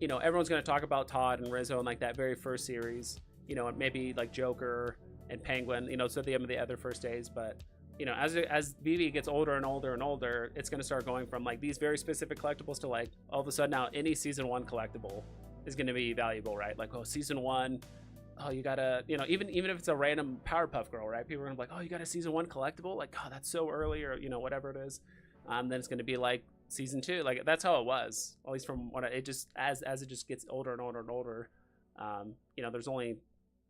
you know, everyone's going to talk about Todd and Rizzo and like that very first series. You know, and maybe like Joker and Penguin. You know, so the other first days, but you know, as Veve gets older and older and older, it's going to start going from like these very specific collectibles to like all of a sudden now any season 1 collectible is going to be valuable, right? Like, oh, season 1, oh, you gotta, you know, even if it's a random Powerpuff Girl, right? People are gonna be like, oh, you got a season 1 collectible, like, oh, that's so early, or you know, whatever it is. Then it's gonna be like season 2, like that's how it was, at least from what it just as it just gets older and older and older. You know,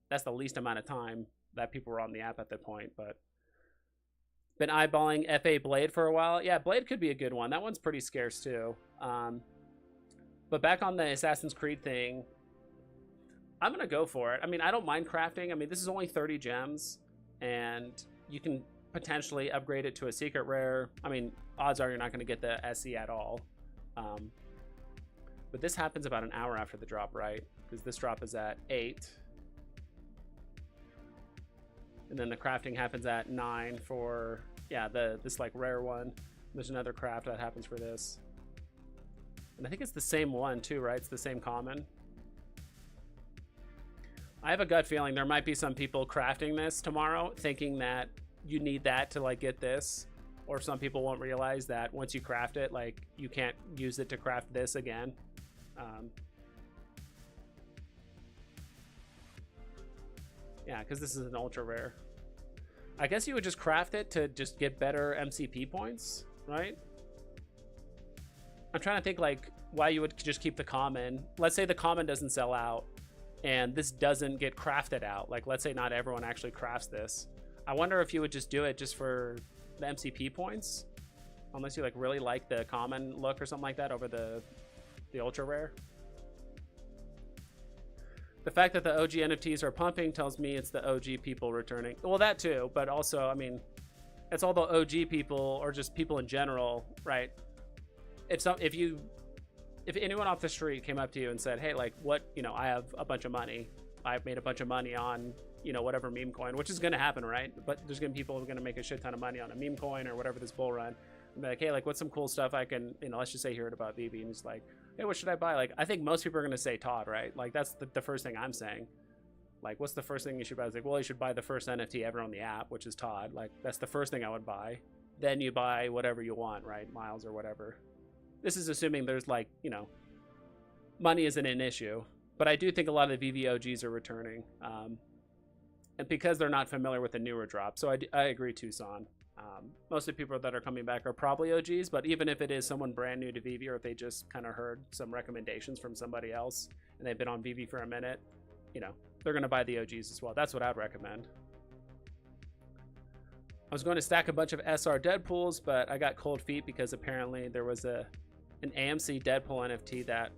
that's the least amount of time that people were on the app at that point. But been eyeballing FA Blade for a while. Yeah, Blade could be a good one. That one's pretty scarce too. But back on the Assassin's Creed thing, I'm gonna go for it. I mean, I don't mind crafting. I mean, this is only 30 gems, and you can potentially upgrade it to a secret rare. I mean, odds are you're not gonna get the SE at all. But this happens about an hour after the drop, right? Because this drop is at 8. And then the crafting happens at 9 for, yeah, this like rare one. There's another craft that happens for this. And I think it's the same one too, right? It's the same common. I have a gut feeling there might be some people crafting this tomorrow thinking that you need that to like get this, or some people won't realize that once you craft it, like you can't use it to craft this again. Yeah, because this is an ultra rare. I guess you would just craft it to just get better MCP points, right? I'm trying to think like why you would just keep the common. Let's say the common doesn't sell out and this doesn't get crafted out. Like, let's say not everyone actually crafts this. I wonder if you would just do it just for the MCP points, unless you like really like the common look or something like that over the ultra rare. The fact that the OG NFTs are pumping tells me it's the OG people returning. Well, that too, but also, I mean, it's all the OG people or just people in general, right? If anyone off the street came up to you and said, hey, like, what, you know, I have a bunch of money. I've made a bunch of money on, you know, whatever meme coin, which is going to happen, right? But there's going to be people who are going to make a shit ton of money on a meme coin or whatever this bull run. And be like, hey, like, what's some cool stuff I can, you know, let's just say hear it about Veve. And he's like, hey, what should I buy? Like, I think most people are going to say Todd, right? Like, that's the first thing I'm saying. Like, what's the first thing you should buy? I was like, well, you should buy the first NFT ever on the app, which is Todd. Like, that's the first thing I would buy. Then you buy whatever you want, right? Miles or whatever. This is assuming there's like, you know, money isn't an issue. But I do think a lot of the Veve OGs are returning. And because they're not familiar with the newer drop. So I agree, Tucson. Most of the people that are coming back are probably OGs, but even if it is someone brand new to Veve, or if they just kind of heard some recommendations from somebody else and they've been on Veve for a minute, you know, they're going to buy the OGs as well. That's what I'd recommend. I was going to stack a bunch of SR Deadpools, but I got cold feet because apparently there was an AMC Deadpool NFT that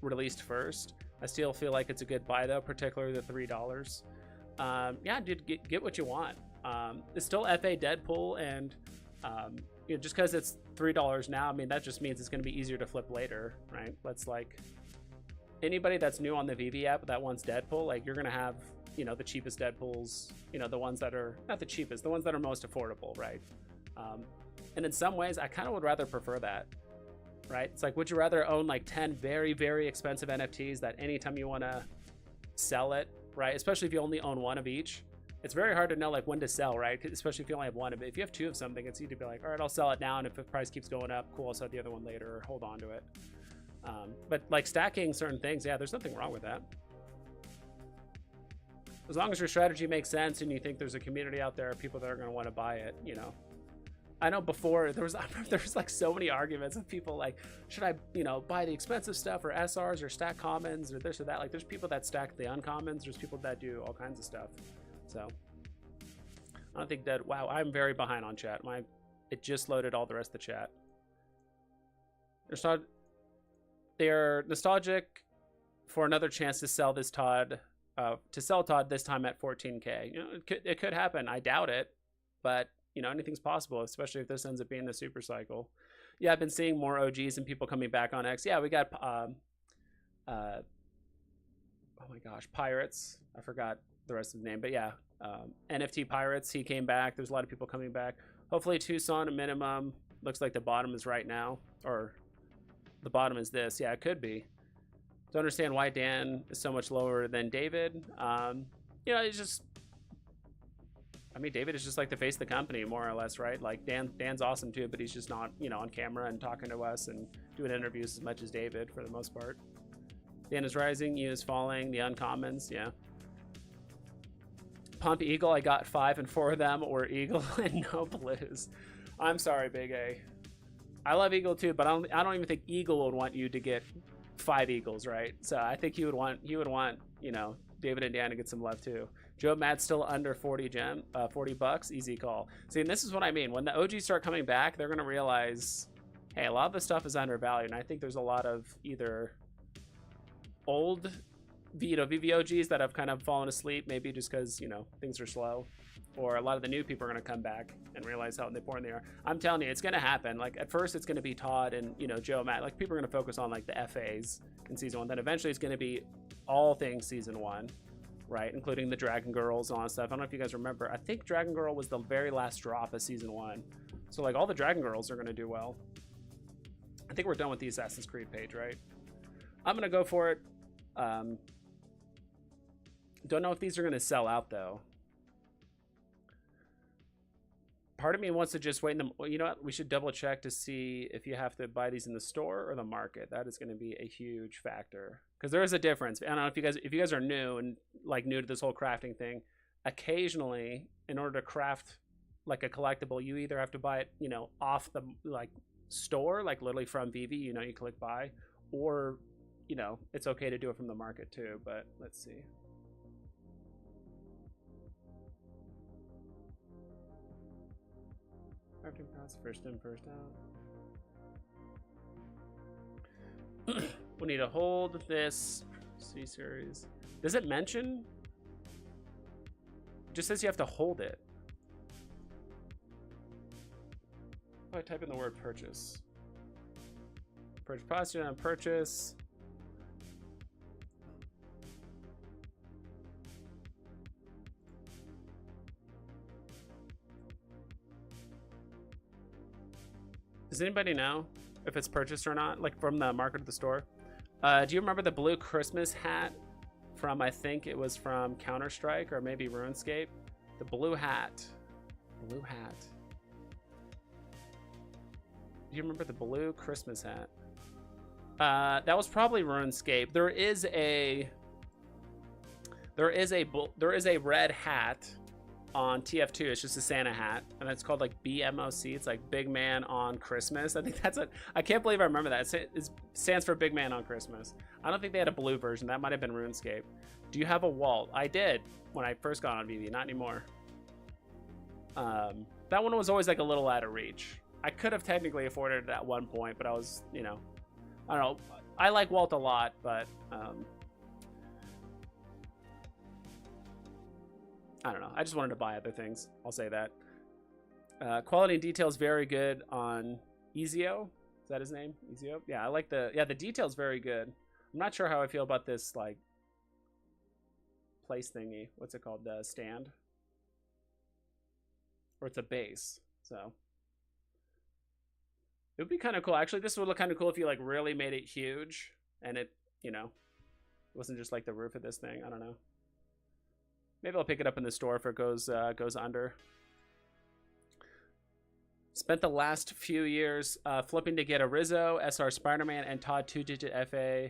released first. I still feel like it's a good buy though, particularly the $3. Yeah, dude, get what you want. It's still FA Deadpool, and you know, just because it's $3 now, I mean, that just means it's going to be easier to flip later, right? Let's like anybody that's new on the Veve app that wants Deadpool, like you're going to have, you know, the cheapest Deadpools, you know, the ones that are not the cheapest, the ones that are most affordable, right? And in some ways, I kind of would rather prefer that, right? It's like, would you rather own like 10 very, very expensive NFTs that anytime you want to sell it, right? Especially if you only own one of each. It's very hard to know like when to sell, right? Especially if you only have one of it. If you have two of something, it's easy to be like, all right, I'll sell it now, and if the price keeps going up, cool, I'll sell the other one later, or hold on to it. But like stacking certain things, yeah, there's nothing wrong with that. As long as your strategy makes sense and you think there's a community out there of people that are going to want to buy it, you know. I know before there was like so many arguments of people like, should I, you know, buy the expensive stuff or SRs or stack commons or this or that? Like there's people that stack the uncommons, there's people that do all kinds of stuff. So I don't think that, wow, I'm very behind on chat. It just loaded all the rest of the chat. They're nostalgic for another chance to sell this Todd, Todd this time at 14K. You know, it could happen. I doubt it, but you know, anything's possible, especially if this ends up being the super cycle. Yeah, I've been seeing more OGs and people coming back on X. Yeah, we got oh my gosh, Pirates. I forgot the rest of the name, but yeah, NFT Pirates. He came back. There's a lot of people coming back. Hopefully Tucson a minimum. Looks like the bottom is right now, or the bottom is this. Yeah, it could be. Don't understand why Dan is so much lower than David. You know, it's just, I mean, David is just like the face of the company, more or less, right? Like Dan's awesome too, but he's just not, you know, on camera and talking to us and doing interviews as much as David for the most part. Dan is rising, you is falling, the uncommons, yeah. Pump Eagle, I got 5 and 4 of them, or Eagle and no blues. I'm sorry, Big A. I love Eagle too, but I don't even think Eagle would want you to get 5 Eagles, right? So I think he would want, you know, David and Dan to get some love too. Joe Matt's still under 40 bucks, easy call. See, and this is what I mean. When the OGs start coming back, they're gonna realize, hey, a lot of the stuff is undervalued, and I think there's a lot of either old, you know, VVOGs that have kind of fallen asleep, maybe just because, you know, things are slow, or a lot of the new people are going to come back and realize how important they are. I'm telling you, it's going to happen. Like, at first it's going to be Todd and, you know, Joe, Matt. Like, people are going to focus on like the FAs in season 1. Then eventually it's going to be all things season 1, right, including the Dragon Girls and all that stuff. I don't know if you guys remember, I think Dragon Girl was the very last drop of season 1, so like all the Dragon Girls are going to do well. I think we're done with the Assassin's Creed page, right? I'm going to go for it. Don't know if these are going to sell out though. Part of me wants to just wait in the, you know what, we should double check to see if you have to buy these in the store or the market. That is going to be a huge factor, because there is a difference. I don't know if you guys are new and like new to this whole crafting thing. Occasionally, in order to craft like a collectible, you either have to buy it, you know, off the like store, like literally from Veve, you know, you click buy, or, you know, it's okay to do it from the market too. But let's see. Crafting pass, first in, first out. We need to hold this C series. Does it mention? It just says you have to hold it. Oh, I type in the word purchase. Purchase posture on purchase. Does anybody know if it's purchased or not, like from the market or the store? Do you remember the blue Christmas hat from, I think it was from Counter-Strike or maybe RuneScape? The blue hat. Blue hat. Do you remember the blue Christmas hat? That was probably RuneScape. There is a red hat on TF2. It's just a Santa hat, and it's called like BMOC. It's like Big Man on Christmas. I think that's it. I can't believe I remember that. It stands for Big Man on Christmas. I don't think they had a blue version. That might have been RuneScape. Do you have a Walt? I did when I first got on Veve, not anymore. That one was always like a little out of reach. I could have technically afforded it at one point, but I was, you know, I don't know. I like Walt a lot, but I don't know. I just wanted to buy other things. I'll say that. Quality and detail is very good on Ezio. Is that his name? Ezio? Yeah, I like the detail's very good. I'm not sure how I feel about this, like, place thingy. What's it called? The stand? Or it's a base. So it would be kind of cool. Actually, this would look kind of cool if you, like, really made it huge and it, you know, it wasn't just like the roof of this thing. I don't know. Maybe I'll pick it up in the store if it goes under. Spent the last few years flipping to get a Rizzo, SR Spider-Man, and Todd 2-digit FA,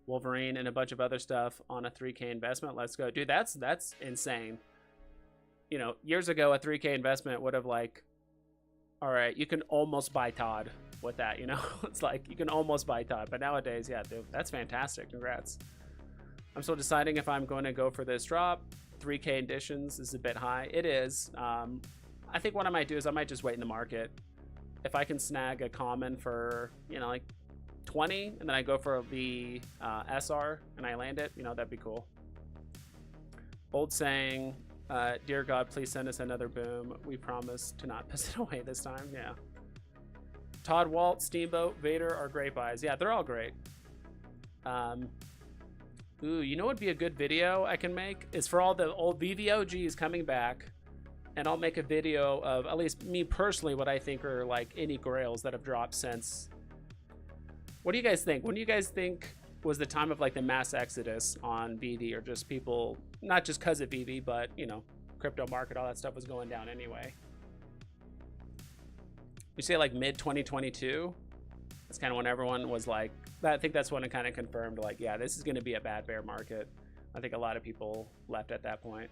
Wolverine, and a bunch of other stuff on a 3K investment. Let's go. Dude, that's insane. You know, years ago, a 3K investment would have, like, all right, you can almost buy Todd with that, you know? It's like, you can almost buy Todd. But nowadays, yeah, dude, that's fantastic. Congrats. I'm still deciding if I'm going to go for this drop. 3K editions is a bit high. It is. I think what I might do is I might just wait in the market. If I can snag a common for, you know, like 20, and then I go for the SR and I land it, you know, that'd be cool. Old saying, dear God, please send us another boom. We promise to not piss it away this time. Yeah. Todd, Walt, Steamboat, Vader are great buys. Yeah, they're all great. Ooh, you know what would be a good video I can make? Is for all the old VVOGs coming back, and I'll make a video of, at least me personally, what I think are like any grails that have dropped since. What do you guys think? When do you guys think was the time of like the mass exodus on VV, or just people, not just because of VV, but you know, crypto market, all that stuff was going down anyway? You say like mid 2022? That's kind of when everyone was like, I think that's when it kind of confirmed like, yeah, this is going to be a bad bear market. I think a lot of people left at that point.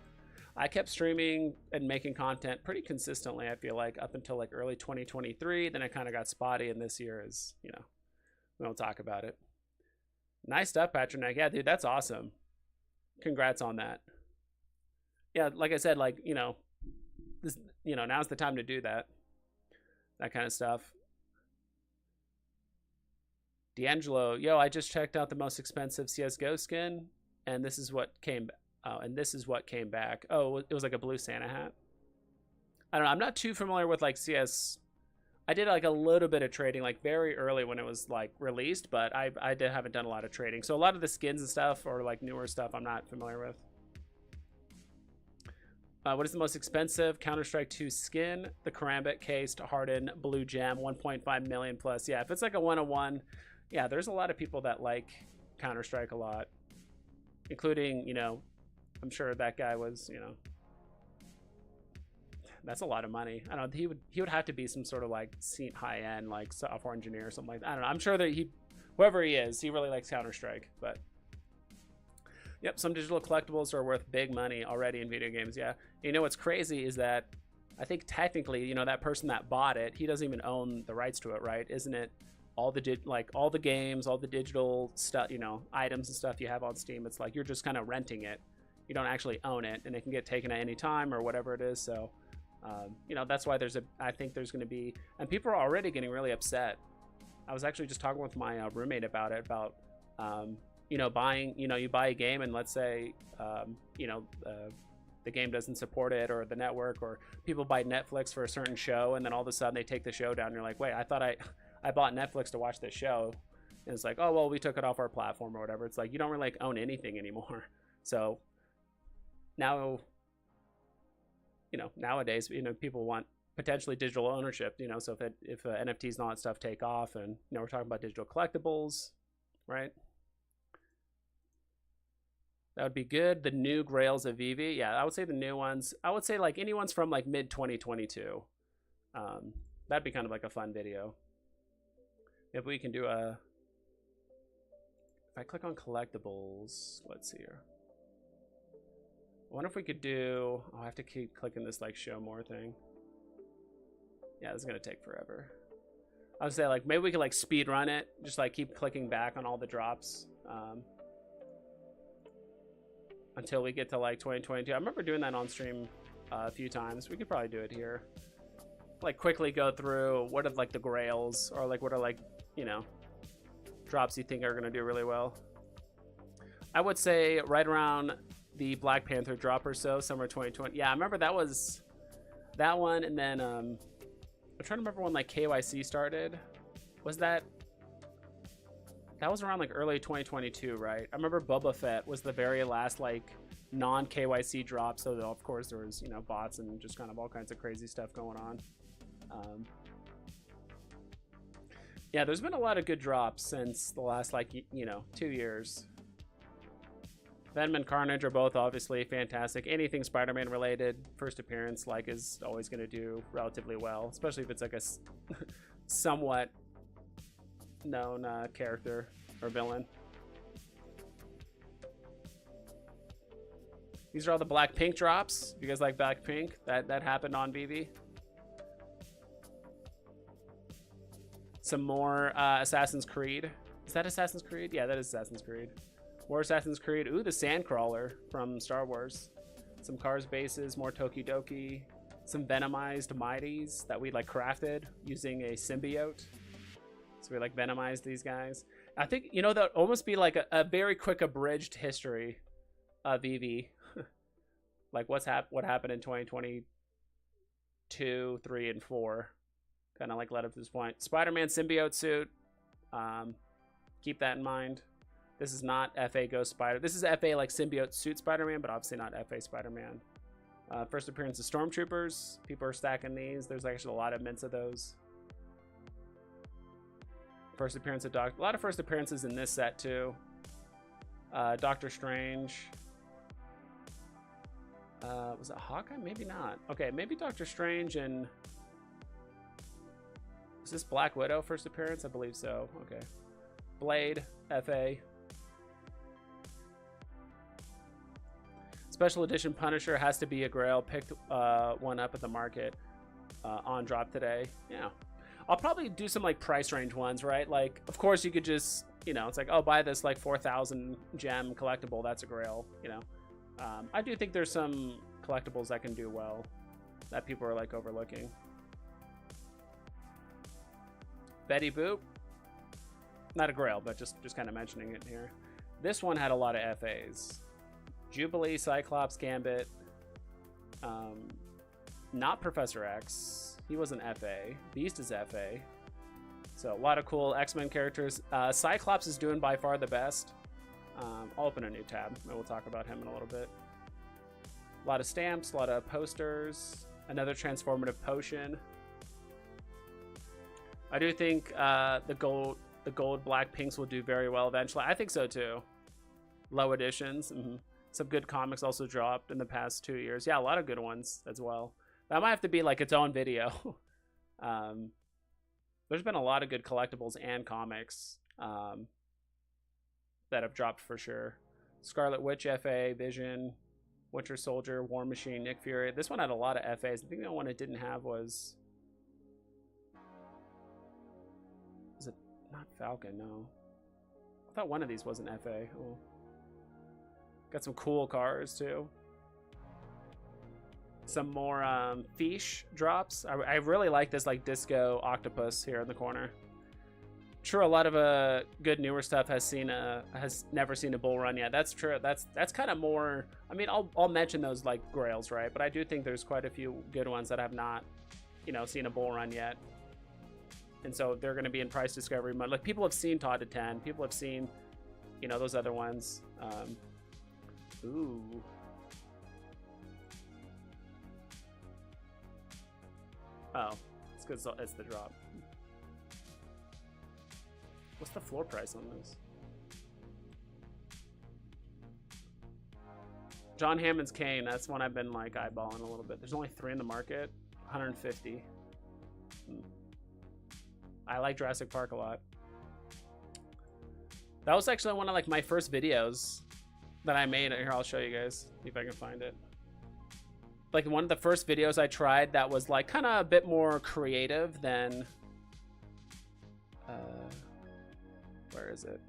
I kept streaming and making content pretty consistently, I feel like, up until like early 2023. Then it kind of got spotty, and this year is, you know, we won't talk about it. Nice stuff, Patronek. Yeah, dude, that's awesome. Congrats on that. Yeah, like I said, like, you know, this, you know, now's the time to do that. That kind of stuff. D'Angelo, yo, I just checked out the most expensive CSGO skin, and this is what came. Oh, and this is what came back. Oh, it was like a blue Santa hat. I don't know. I'm not too familiar with like CS. I did like a little bit of trading like very early when it was like released, but haven't done a lot of trading. So a lot of the skins and stuff, or like newer stuff, I'm not familiar with. What is the most expensive Counter-Strike 2 skin? The Karambit cased Harden Blue Gem, 1.5 million plus. Yeah, if it's like a 101, yeah, there's a lot of people that like Counter-Strike a lot, including, you know, I'm sure that guy was, you know, that's a lot of money. I don't know. He would have to be some sort of like high end like software engineer or something like that. I don't know. I'm sure that whoever he is, he really likes Counter-Strike. But yep, some digital collectibles are worth big money already in video games. Yeah, you know what's crazy is that I think technically, you know, that person that bought it, he doesn't even own the rights to it, right? Isn't it all the like all the games, all the digital stuff, you know, items and stuff you have on Steam? It's like you're just kind of renting it. You don't actually own it, and it can get taken at any time or whatever it is. So, you know, that's why I think there's going to be, and people are already getting really upset. I was actually just talking with my roommate about it, about, you know, buying, you know, you buy a game and let's say, you know, the game doesn't support it, or the network, or people buy Netflix for a certain show, and then all of a sudden they take the show down. And you're like, wait, I thought I bought Netflix to watch this show. And it's like, oh, well, we took it off our platform or whatever. It's like, you don't really like own anything anymore. So now, you know, nowadays, you know, people want potentially digital ownership, you know, so if NFTs and all that stuff take off, and, you know, we're talking about digital collectibles, right? That would be good. The new grails of Veve. Yeah, I would say the new ones. I would say like anyone's from like mid 2022. That'd be kind of like a fun video. If we can do a, if I click on collectibles, let's see here. I wonder if we could do, oh, I have to keep clicking this like show more thing. Yeah, this is gonna take forever. I would say like maybe we could like speed run it, just like keep clicking back on all the drops until we get to like 2022. I remember doing that on stream a few times. We could probably do it here. Like quickly go through what are like the grails, or like what are like, you know, drops you think are gonna do really well. I would say right around the Black Panther drop or so, summer 2020. Yeah, I remember that was that one, and then I'm trying to remember when like KYC started. Was that was around like early 2022, right? I remember Boba Fett was the very last like non KYC drop, so of course there was, you know, bots and just kind of all kinds of crazy stuff going on. Yeah, there's been a lot of good drops since the last like, you know, 2 years. Venom and Carnage are both obviously fantastic. Anything Spider-Man related, first appearance, like, is always going to do relatively well, especially if it's like a somewhat known character or villain. These are all the Blackpink drops. If you guys like Blackpink, that happened on Veve. Some more Assassin's Creed. Is that Assassin's Creed? Yeah, that is Assassin's Creed. More Assassin's Creed. Ooh, the Sandcrawler from Star Wars. Some Cars bases, more Tokidoki. Some Venomized Mighties that we like crafted using a symbiote. So we like Venomized these guys. I think, you know, that would almost be like a very quick abridged history of Veve. Like what happened in 2022, 3, and 4. Kind of like led up to this point. Spider-Man symbiote suit. Keep that in mind. This is not FA Ghost Spider. This is FA like symbiote suit Spider-Man, but obviously not FA Spider-Man. First appearance of Stormtroopers. People are stacking these. There's actually a lot of mints of those. First appearance of a lot of first appearances in this set too. Doctor Strange. Was it Hawkeye? Maybe not. Okay, maybe Doctor Strange and... Is this Black Widow first appearance? I believe so. Okay. Blade, FA. Special edition Punisher has to be a grail. Picked one up at the market on drop today. Yeah. I'll probably do some like price range ones, right? Like, of course you could just, you know, it's like, oh, buy this like 4,000 gem collectible. That's a grail, you know. I do think there's some collectibles that can do well that people are like overlooking. Betty Boop. Not a grail, but just kind of mentioning it here. This one had a lot of FAs. Jubilee, Cyclops, Gambit. Not Professor X. He was an FA. Beast is FA. So a lot of cool X-Men characters. Cyclops is doing by far the best. I'll open a new tab and we'll talk about him in a little bit. A lot of stamps, a lot of posters. Another transformative potion. I do think the gold black pinks will do very well eventually. I think so too. Low editions. Some good comics also dropped in the past 2 years. Yeah, a lot of good ones as well. That might have to be like its own video. There's been a lot of good collectibles and comics that have dropped for sure. Scarlet Witch, FA, Vision, Winter Soldier, War Machine, Nick Fury. This one had a lot of FAs. I think the one it didn't have was it not Falcon? No. I thought one of these was an FA. Oh. Got some cool cars too. Some more fish drops. I really like this like disco octopus here in the corner. Sure, a lot of good newer stuff has never seen a bull run yet. That's true. That's kind of more. I mean, I'll mention those like grails, right? But I do think there's quite a few good ones that have not, you know, seen a bull run yet. And so they're going to be in price discovery mode. Like people have seen Todd to 10. People have seen, you know, those other ones. Ooh. Oh, it's because it's the drop. What's the floor price on this? John Hammond's Kane. That's one I've been like eyeballing a little bit. There's only 3 in the market. 150. I like Jurassic Park a lot. That was actually one of like my first videos that I made. Here, I'll show you guys. See if I can find it. Like one of the first videos I tried that was like kind of a bit more creative than where is it?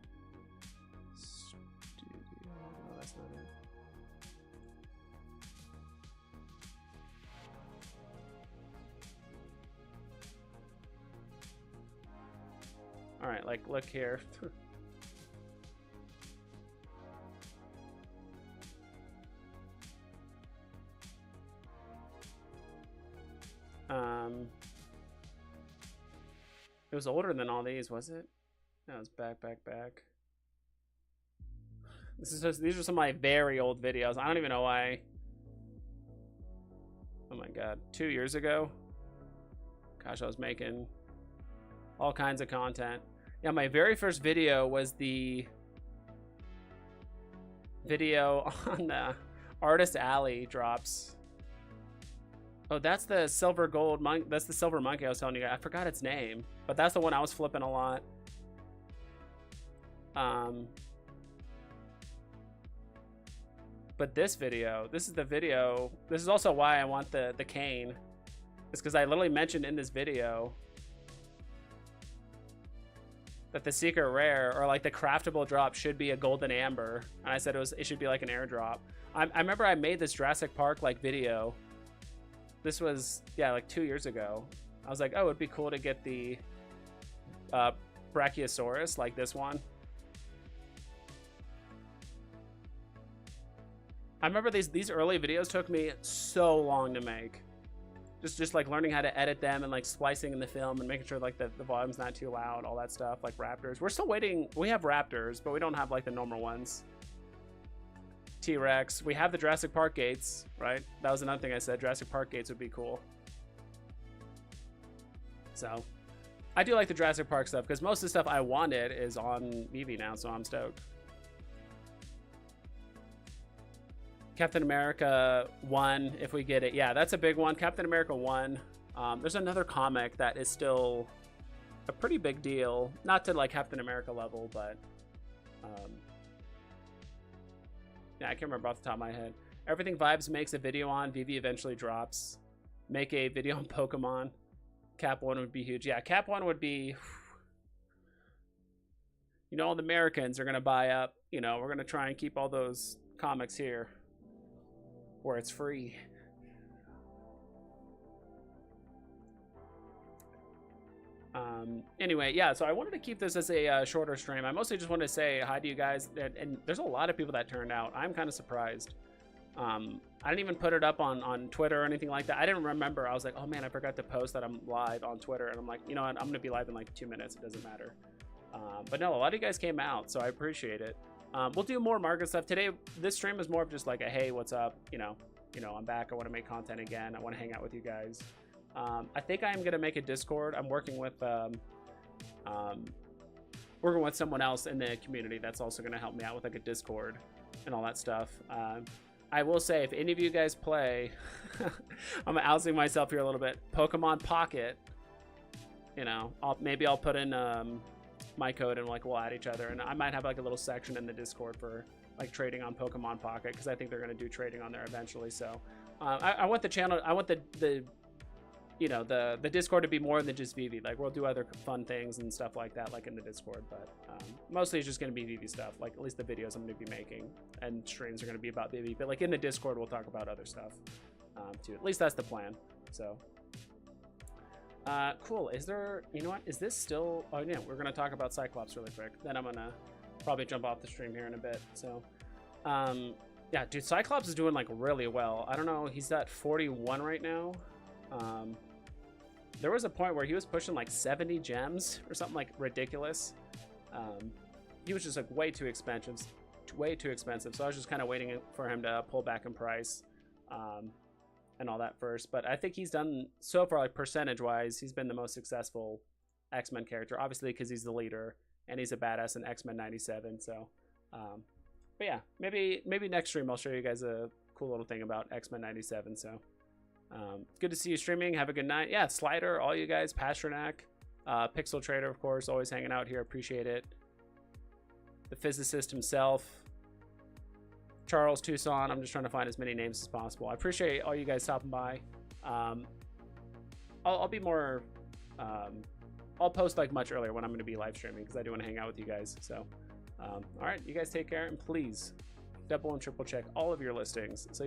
Studio. No, that's not it. All right, like look here. It was older than all these, was it? No, it was back. These are some of my very old videos. I don't even know why. Oh my god, 2 years ago? Gosh, I was making all kinds of content. Yeah, my very first video was the video on the Artist Alley drops. Oh, that's the silver gold monk. That's the silver monkey I was telling you guys. I forgot its name, but that's the one I was flipping a lot. But this video, this is the video. This is also why I want the cane. It's because I literally mentioned in this video that the secret rare or like the craftable drop should be a golden amber, and I said it should be like an airdrop. I remember I made this Jurassic Park like video. This was, yeah, like 2 years ago. I was like, oh, it'd be cool to get the Brachiosaurus, like this one. I remember these early videos took me so long to make. just like learning how to edit them and like splicing in the film and making sure like the volume's not too loud, all that stuff. Like raptors, we're still waiting. We have raptors, but we don't have like the normal ones. T-Rex, we have the Jurassic Park gates, right? That was another thing I said. Jurassic Park gates would be cool. So I do like the Jurassic Park stuff because most of the stuff I wanted is on Veve now, so I'm stoked. Captain America 1, if we get it. Yeah, that's a big one. Captain America 1. There's another comic that is still a pretty big deal. Not to like Captain America level, but yeah, I can't remember off the top of my head. Everything Vibes makes a video on, Veve eventually drops. Make a video on Pokemon. Cap 1 would be huge. Yeah, Cap 1 would be... You know, all the Americans are going to buy up. You know, we're going to try and keep all those comics here where it's free. Anyway, yeah, so I wanted to keep this as a shorter stream. I mostly just wanted to say hi to you guys, and there's a lot of people that turned out. I'm kind of surprised. I didn't even put it up on Twitter or anything like that. I didn't remember. I was like, oh man, I forgot to post that I'm live on Twitter, and I'm like, you know what, I'm gonna be live in like 2 minutes. It doesn't matter. But no, a lot of you guys came out, so I appreciate it. We'll do more market stuff today. This stream is more of just like a hey, what's up? You know, I'm back. I want to make content again. I want to hang out with you guys. I think I am gonna make a Discord. I'm working with someone else in the community that's also gonna help me out with like a Discord and all that stuff. I will say, if any of you guys play, I'm ousting myself here a little bit. Pokemon Pocket, you know, maybe I'll put in my code and like we'll add each other, and I might have like a little section in the Discord for like trading on Pokemon Pocket because I think they're gonna do trading on there eventually. So I want the channel, I want the you know, the Discord to be more than just Veve. Like we'll do other fun things and stuff like that, like in the Discord, but mostly it's just going to be Veve stuff. Like at least the videos I'm going to be making and streams are going to be about Veve, but like in the Discord we'll talk about other stuff too. At least that's the plan. So cool. Is there, you know what, is this still, oh yeah, we're going to talk about Cyclops really quick, then I'm going to probably jump off the stream here in a bit. So yeah, dude, Cyclops is doing like really well. I don't know, he's at 41 right now. There was a point where he was pushing like 70 gems or something like ridiculous. He was just like way too expensive. So I was just kind of waiting for him to pull back in price and all that first. But I think he's done so far, like percentage wise, he's been the most successful X-Men character, obviously because he's the leader and he's a badass in X-Men 97. So, but yeah, maybe next stream I'll show you guys a cool little thing about X-Men 97. So. Good to see you streaming. Have a good night. Yeah, Slider, all you guys, Pasternak, Pixel Trader, of course, always hanging out here. Appreciate it. The physicist himself, Charles Tucson. I'm just trying to find as many names as possible. I appreciate all you guys stopping by. I'll be more. I'll post like much earlier when I'm going to be live streaming because I do want to hang out with you guys. So, all right, you guys take care and please double and triple check all of your listings. So